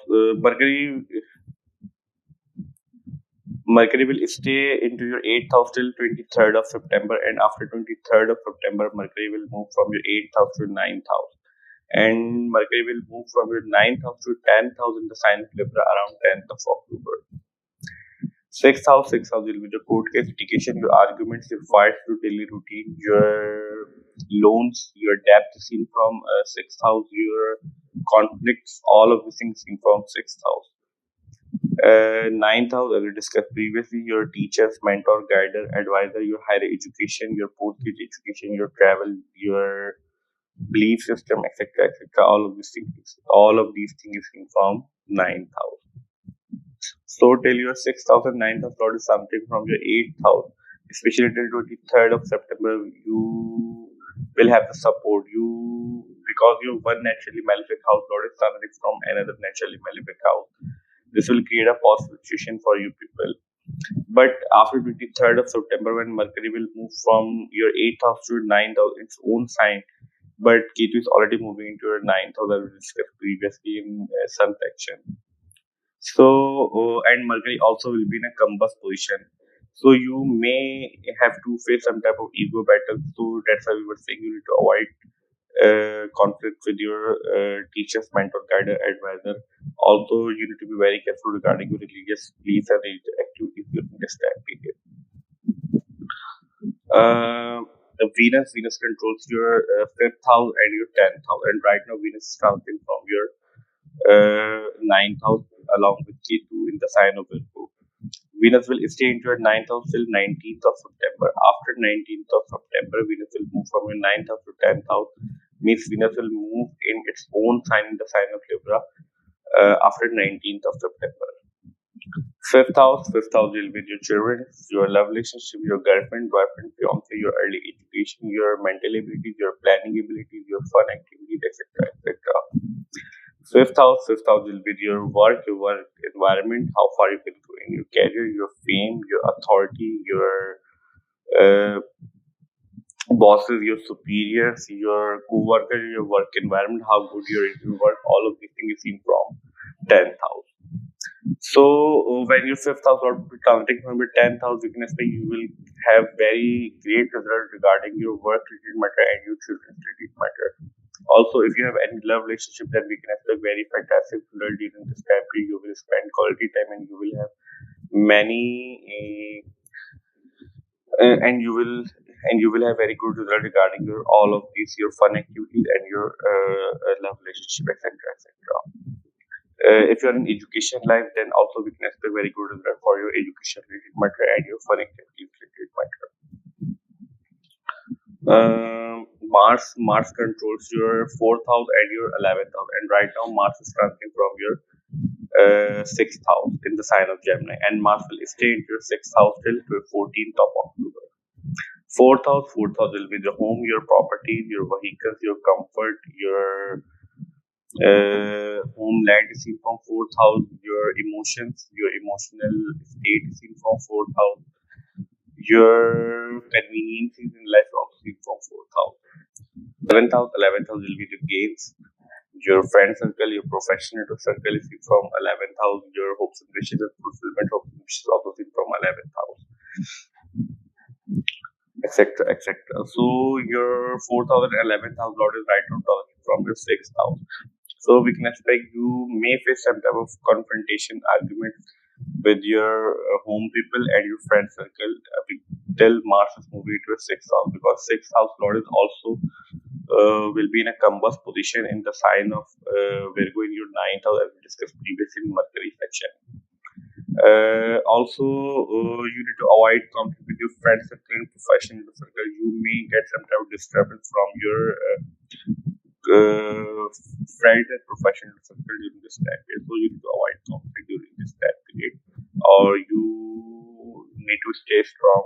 Mercury will stay into your 8th house till 23rd of September, and after 23rd of September, Mercury will move from your 8th house to 9th house. And Mercury will move from your 9th house to 10th house in the sign of Libra around 10th of October. 6th house will be the court case, litigation, your arguments, your fights, your daily routine, your loans, your debt seen from 6th house, your conflicts, all of these things seen from 6th house. 9th house, as we discussed previously, your teachers, mentor, guider, advisor, your higher education, your post-graduate education, your travel, your belief system, etc., etc. All of these things is seen from 9th house. So till your 6th house and 9th house lord is something from your 8th house, especially till 23rd of September, you will have the support. Because your one naturally malefic house lord is something from another naturally malefic house. This will create a positive situation for you people. But after 23rd of September, when Mercury will move from your 8th house to your 9th house, its own sign, but Ketu is already moving into your 9th house, as we discussed previously in Sun section. So, and Mercury also will be in a combust position. So you may have to face some type of ego battle. So that's why we were saying you need to avoid conflict with your teachers, mentor, guider, advisor. Also, you need to be very careful regarding your religious beliefs and religious activities during this time period. The Venus controls your 5th house and your 10th house, and right now Venus is transiting from your 9th house along with Ketu in the sign of Virgo. Venus will stay into your 9th house till 19th of September. After 19th of September, Venus will move from your 9th house to 10th house. Means Venus will move in its own sign in the sign of Libra after 19th of September. 5th house will be your children, your love relationship, your girlfriend, boyfriend, fiance, your early education, your mental abilities, your planning abilities, your fun activities, etc., etc. 5th house will be your work environment, how far you can go in your career, your fame, your authority, your bosses, your superiors, your co-worker, your work environment, how good you're into work. All of these things is seen from 10th house. So when your 5th house will be counting from your 10th house, you can expect you will have very great results regarding your work related matter and your children's related matter. Also, if you have any love relationship, then we can expect very fantastic result during this time period. You will spend quality time and you will have many and you will have very good result regarding your all of these, your fun activities and your love relationship, etc., etc. If you're in education life, then also we can expect very good result for your education related matter and your fun activities related matter. Mars controls your 4th house and your 11th house, and right now Mars is transiting from your sixth house in the sign of Gemini, and Mars will stay in your sixth house till 14th of October. Fourth house will be the home, your properties, your vehicles, your comfort, your homeland is seen from fourth house, your emotions, your emotional state is seen from fourth house, your conveniences in life are also seen from fourth house. 11th house will be the gains, your friend circle, your professional circle is seen from 11th house, your hopes and wishes and fulfillment of wishes also seen from 11th house, etc. etc. So your 4th house and 11th house lord is right now talking from your 6th house. So we can expect you may face some type of confrontation, argument with your home people and your friend circle till Mars is moving to a 6th house, because 6th house lord is also will be in a combust position in the sign of Virgo in your 9th house, as we discussed previously in Mercury section. Also, you need to avoid conflict with your friend circle and professional circle. You may get some type of disturbance from your friend and professional circle during this time period. So you need to avoid conflict during this time period, or you need to stay strong,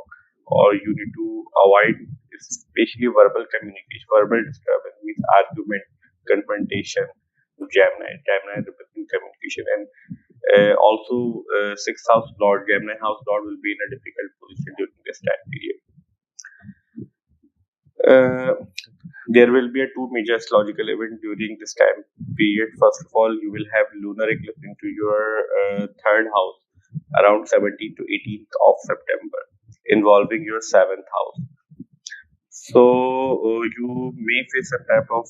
or you need to avoid especially verbal communication. Verbal disturbance means argument, confrontation. Gemini represents communication, and also 6th house lord, Gemini house lord will be in a difficult position during this time period. There will be a two major astrological events during this time period. First of all, you will have lunar eclipse into your third house around 17th to 18th of September, involving your 7th house. So you may face a type of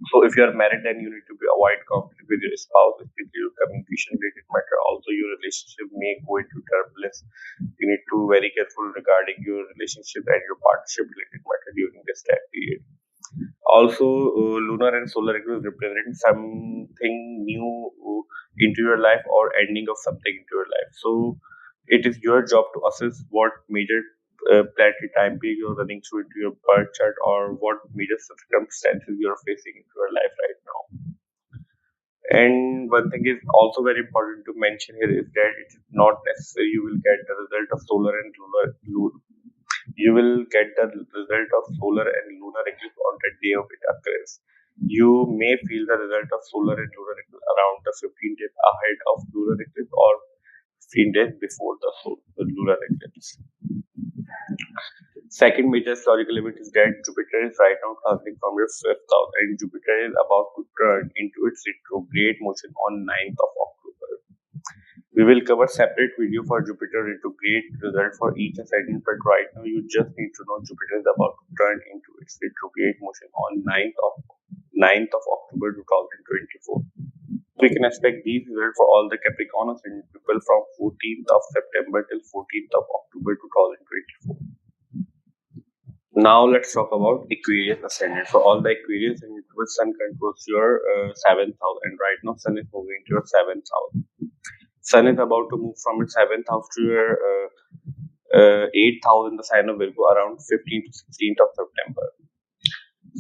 so if you are married, then you need to avoid conflict with your spouse, especially your communication related matter. Also, your relationship may go into turbulence. You need to be very careful regarding your relationship and your partnership related matter during this time period. Also, lunar and solar eclipse represent something new into your life or ending of something into your life. So it is your job to assess what major planetary time period you're running through into your birth chart, or what major circumstances you're facing into your life right now. And one thing is also very important to mention here is that it is not necessary you will get the result of solar and lunar. You will get the result of solar and lunar eclipse on the day of it occurs. You may feel the result of solar and lunar eclipse around the 15 days ahead of lunar eclipse, or 15 days before the lunar eclipse. Second major astrological event is that Jupiter is right now transiting from your 5th house, and Jupiter is about to turn into its retrograde motion on 9th of October. We will cover separate video for Jupiter retrograde result for each ascendant, but right now you just need to know Jupiter is about to turn into its retrograde motion on 9th of October 2024. We can expect these results for all the Capricorn Ascendant people from 14th of September till 14th of October 2024. Now let's talk about Aquarius Ascendant. For all the Aquarius Ascendant, Sun controls your 7th house, and right now Sun is moving to your 7th house. Sun is about to move from your 7th house to your 8th house in the sign of Virgo around 15th to 16th of September.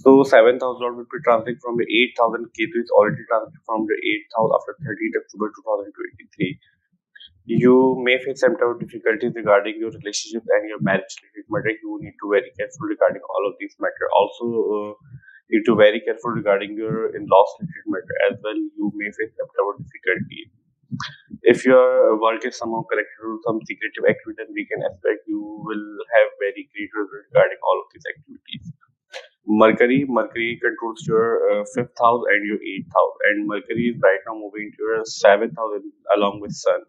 So 7th house lord will be transiting from the 8th house, and Ketu is already transiting from the 8th house after 30th October 2023. You may face some type of difficulties regarding your relationship and your marriage related matter. You need to be very careful regarding all of these matter. Also, need to be very careful regarding your in-laws related matter as well. You may face some type of difficulty. If your work is somehow connected to some secretive activity, then we can expect you will have very great results regarding all of these activities. Mercury controls your 5th house and your 8th house, and Mercury is right now moving to your 7th house along with Sun.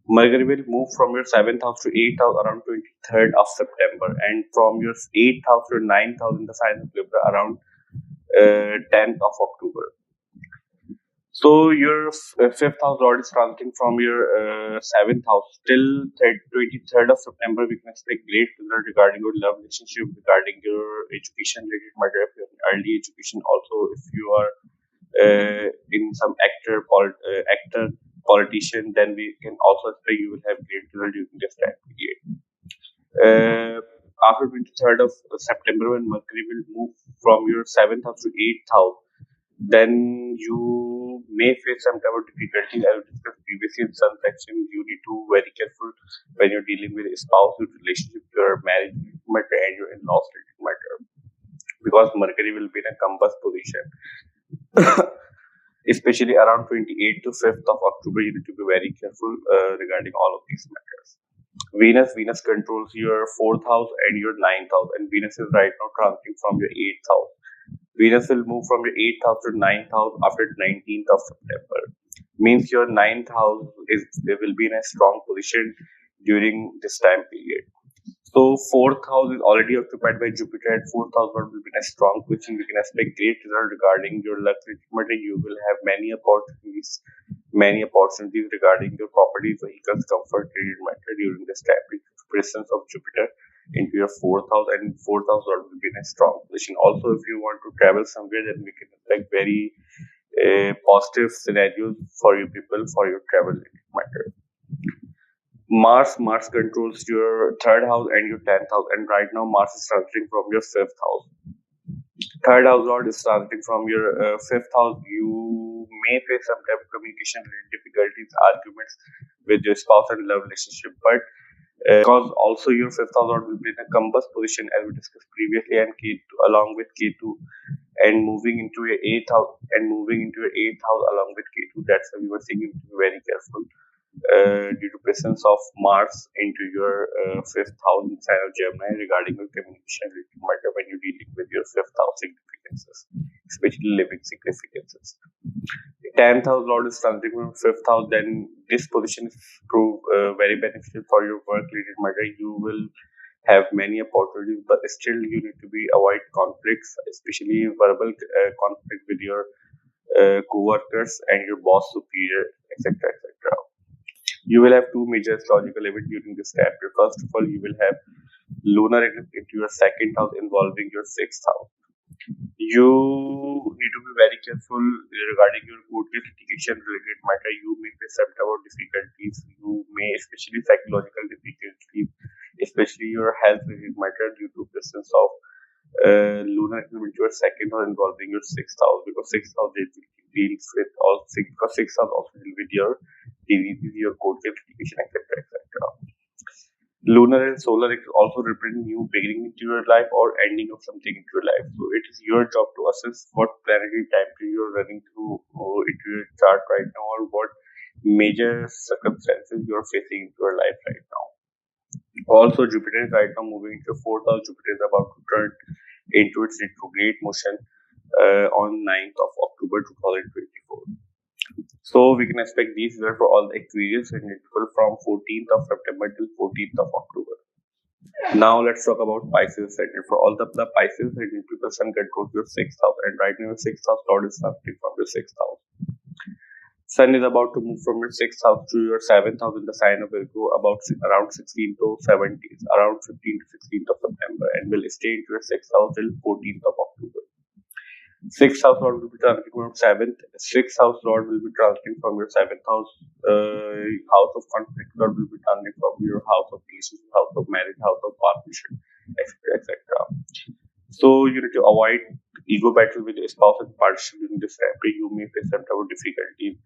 Mercury will move from your 7th house to 8th house around 23rd of September, and from your 8th house to 9th house in the sign of Libra around 10th of October. So your 5th house lord is transiting from your 7th house till 23rd of September. We can expect great result regarding your love relationship, regarding your education related matter, if you're in early education. Also, if you are in some actor, politician, then we can also expect you will have great result during this time period. After 23rd of September, when Mercury will move from your 7th house to 8th house, Then you may face some type of difficulty. As we discussed previously in some section, you need to be very careful when you're dealing with a spouse, your relationship, your marriage matter, and your in-laws matter, because Mercury will be in a compass position. Especially around 28th to 5th of October, you need to be very careful regarding all of these matters. Venus controls your 4th house and your 9th house, and Venus is right now transiting from your 8th house. Venus will move from your 8th house to 9th house after 19th of September. Means your 9th house will be in a strong position during this time period. So 4th house is already occupied by Jupiter, and 4th house will be in a strong position. We can expect great result regarding your luck matter. You will have many opportunities regarding your property, vehicles, comfort, related matter during this time period. Presence of Jupiter into your 4th house, and 4th house will be in a strong position. Also, if you want to travel somewhere, then we can expect very positive scenarios for you people for your travel matter. Mars controls your 3rd house and your 10th house, and right now Mars is transiting from your 5th house. 3rd house lord is transiting from your 5th house. You may face some type of communication difficulties, arguments with your spouse and love relationship, but because also your 5th house lord will be in a compass position, as we discussed previously, and Ketu along with Ketu, and moving into your 8th house along with Ketu. That's why we were saying you need to be very careful due to presence of Mars into your 5th house in sign of Gemini regarding your communication related matter when you're dealing with your 5th house significances, especially living significances. 10th house lord is transiting from 5th house, then this position is prove very beneficial for your work related matter. You will have many opportunities, but still you need to avoid conflicts, especially verbal conflict with your co-workers and your boss superior, etc. etc. You will have two major astrological events during this time period. First of all, you will have lunar eclipse into your 2nd house involving your 6th house. You need to be very careful regarding your court case litigation related matter. You may face some type of difficulties. You may, especially psychological difficulties, especially your health related matter due to presence of lunar eclipse into your 2nd house involving your 6th house, because 6th house deals with all six, because 6th house also deals with your diseases, your court case litigation, etc. etc. Lunar and solar also represent new beginning into your life or ending of something into your life. So it is your job to assess what planetary time period you're running through into your chart right now, or what major circumstances you're facing into your life right now. Also, Jupiter is right now moving into 4th house. Jupiter is about to turn into its retrograde motion on 9th of October 2024. So we can expect these results for all the Aquarius and people from 14th of September till 14th of October. Now let's talk about Pisces Ascendant. For all the Pisces Ascendant people, Sun controls your 6th house, and right now your 6th house lord is starting from your 6th house. Sun is about to move from your 6th house to your 7th house in the sign of Virgo about around 16th to 17th, around 15th to 16th of September, and will stay into your 6th house till 14th of October. 6th house lord will be transiting from 7th. 6th house lord will be transiting from your 7th house. House of conflict lord will be transiting from your house of relationship, house of marriage, house of partnership, etc. So you need to avoid ego battle with your spouse and partnership during this time. You may face some type of difficulty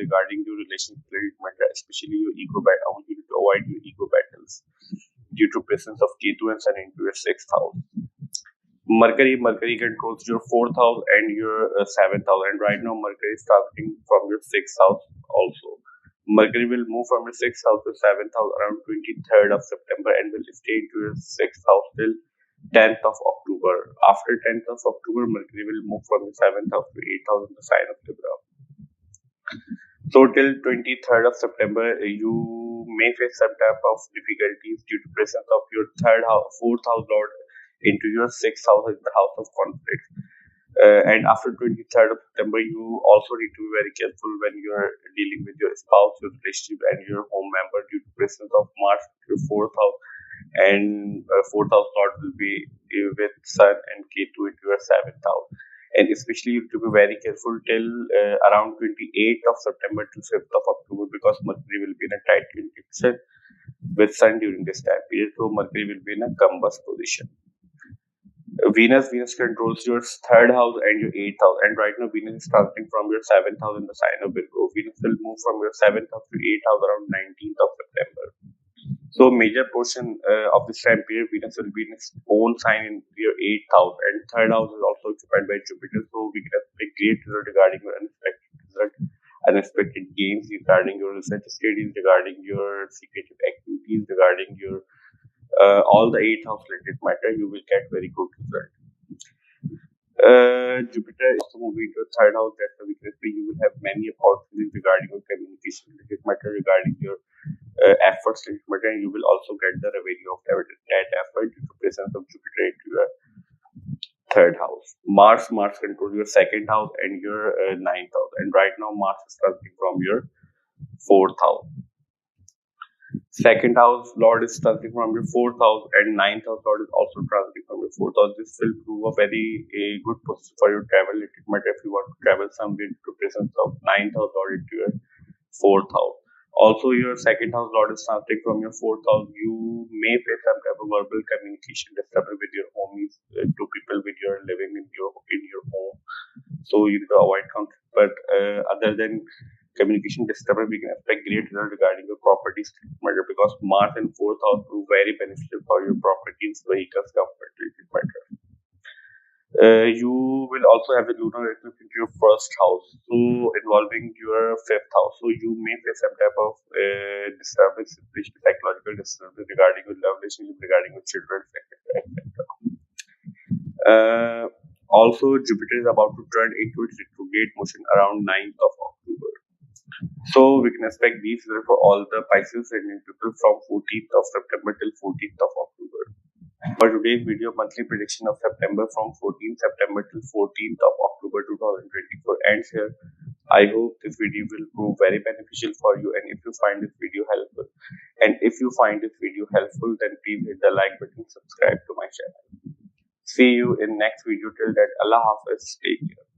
regarding your relationship matter, especially your ego battle. You need to avoid your ego battles due to presence of Ketu and Sun into your 6th house. Mercury controls your 4th house and your 7th house, and right now Mercury is starting from your 6th house also. Mercury will move from your 6th house to 7th house around 23rd of September and will stay into your 6th house till 10th of October. After 10th of October, Mercury will move from your 7th house to 8th house in the sign of Libra. So till 23rd of September, you may face some type of difficulties due to presence of your 4th house lord into your 6th house in the house of conflict. And after 23rd of September, you also need to be very careful when you're dealing with your spouse, your relationship, and your home member due to presence of Mars in your 4th house, and 4th house lord will be with Sun and Ketu into your 7th house. And especially you have to be very careful till around 28th of September till 5th of October, because Mercury will be in a tight conjunction with Sun during this time period. So Mercury will be in a compass position. Venus controls your third house and your eighth house, and right now Venus is transiting from your seventh house in the sign of Virgo. Venus will move from your seventh house to eighth house around 19th of September. So major portion of this time period, Venus will be in its own sign in your eighth house, and third house is also occupied by Jupiter. So we can expect great result regarding your unexpected gains, regarding your research studies, regarding your secretive activities, regarding your all the eighth house related matter. You will get very good result. Jupiter is also moving to the third house. That's the weakness where you will have many opportunities regarding your communication related matter, regarding your efforts related matter, and you will also get the revenue of that effort due to presence of Jupiter into your third house. Mars controls your second house and your ninth house, and right now Mars is transiting from your fourth house. Second house Lord is transiting from your fourth house, and ninth house Lord is also transiting from your fourth house. This will prove a very good position for your travel related matter if you want to travel somewhere to presence of ninth house Lord into your fourth house. Also, your second house Lord is transiting from your fourth house. You may face some type of verbal communication disturbance with your homies, to people with your living in your home. So you need to avoid conflict. But other than communication disturbance, we can expect great result regarding your properties matter, because Mars in fourth house prove very beneficial for your properties, vehicles, comfort related matter. You will also have the lunar eclipse into your first house, so involving your fifth house. So you may face some type of disturbance, especially psychological disturbance regarding your love relationship, regarding your children, etc. Also, Jupiter is about to turn into its retrograde motion around 9th of October. So we can expect these for all the Pisces Ascendant people from 14th of September till 14th of October. For today's video, monthly prediction of September from 14th September till 14th of October 2024 ends here. I hope this video will prove very beneficial for you, and if you find this video helpful, then please hit the like button, subscribe to my channel. See you in next video. Till then, Allah Hafiz. Take care.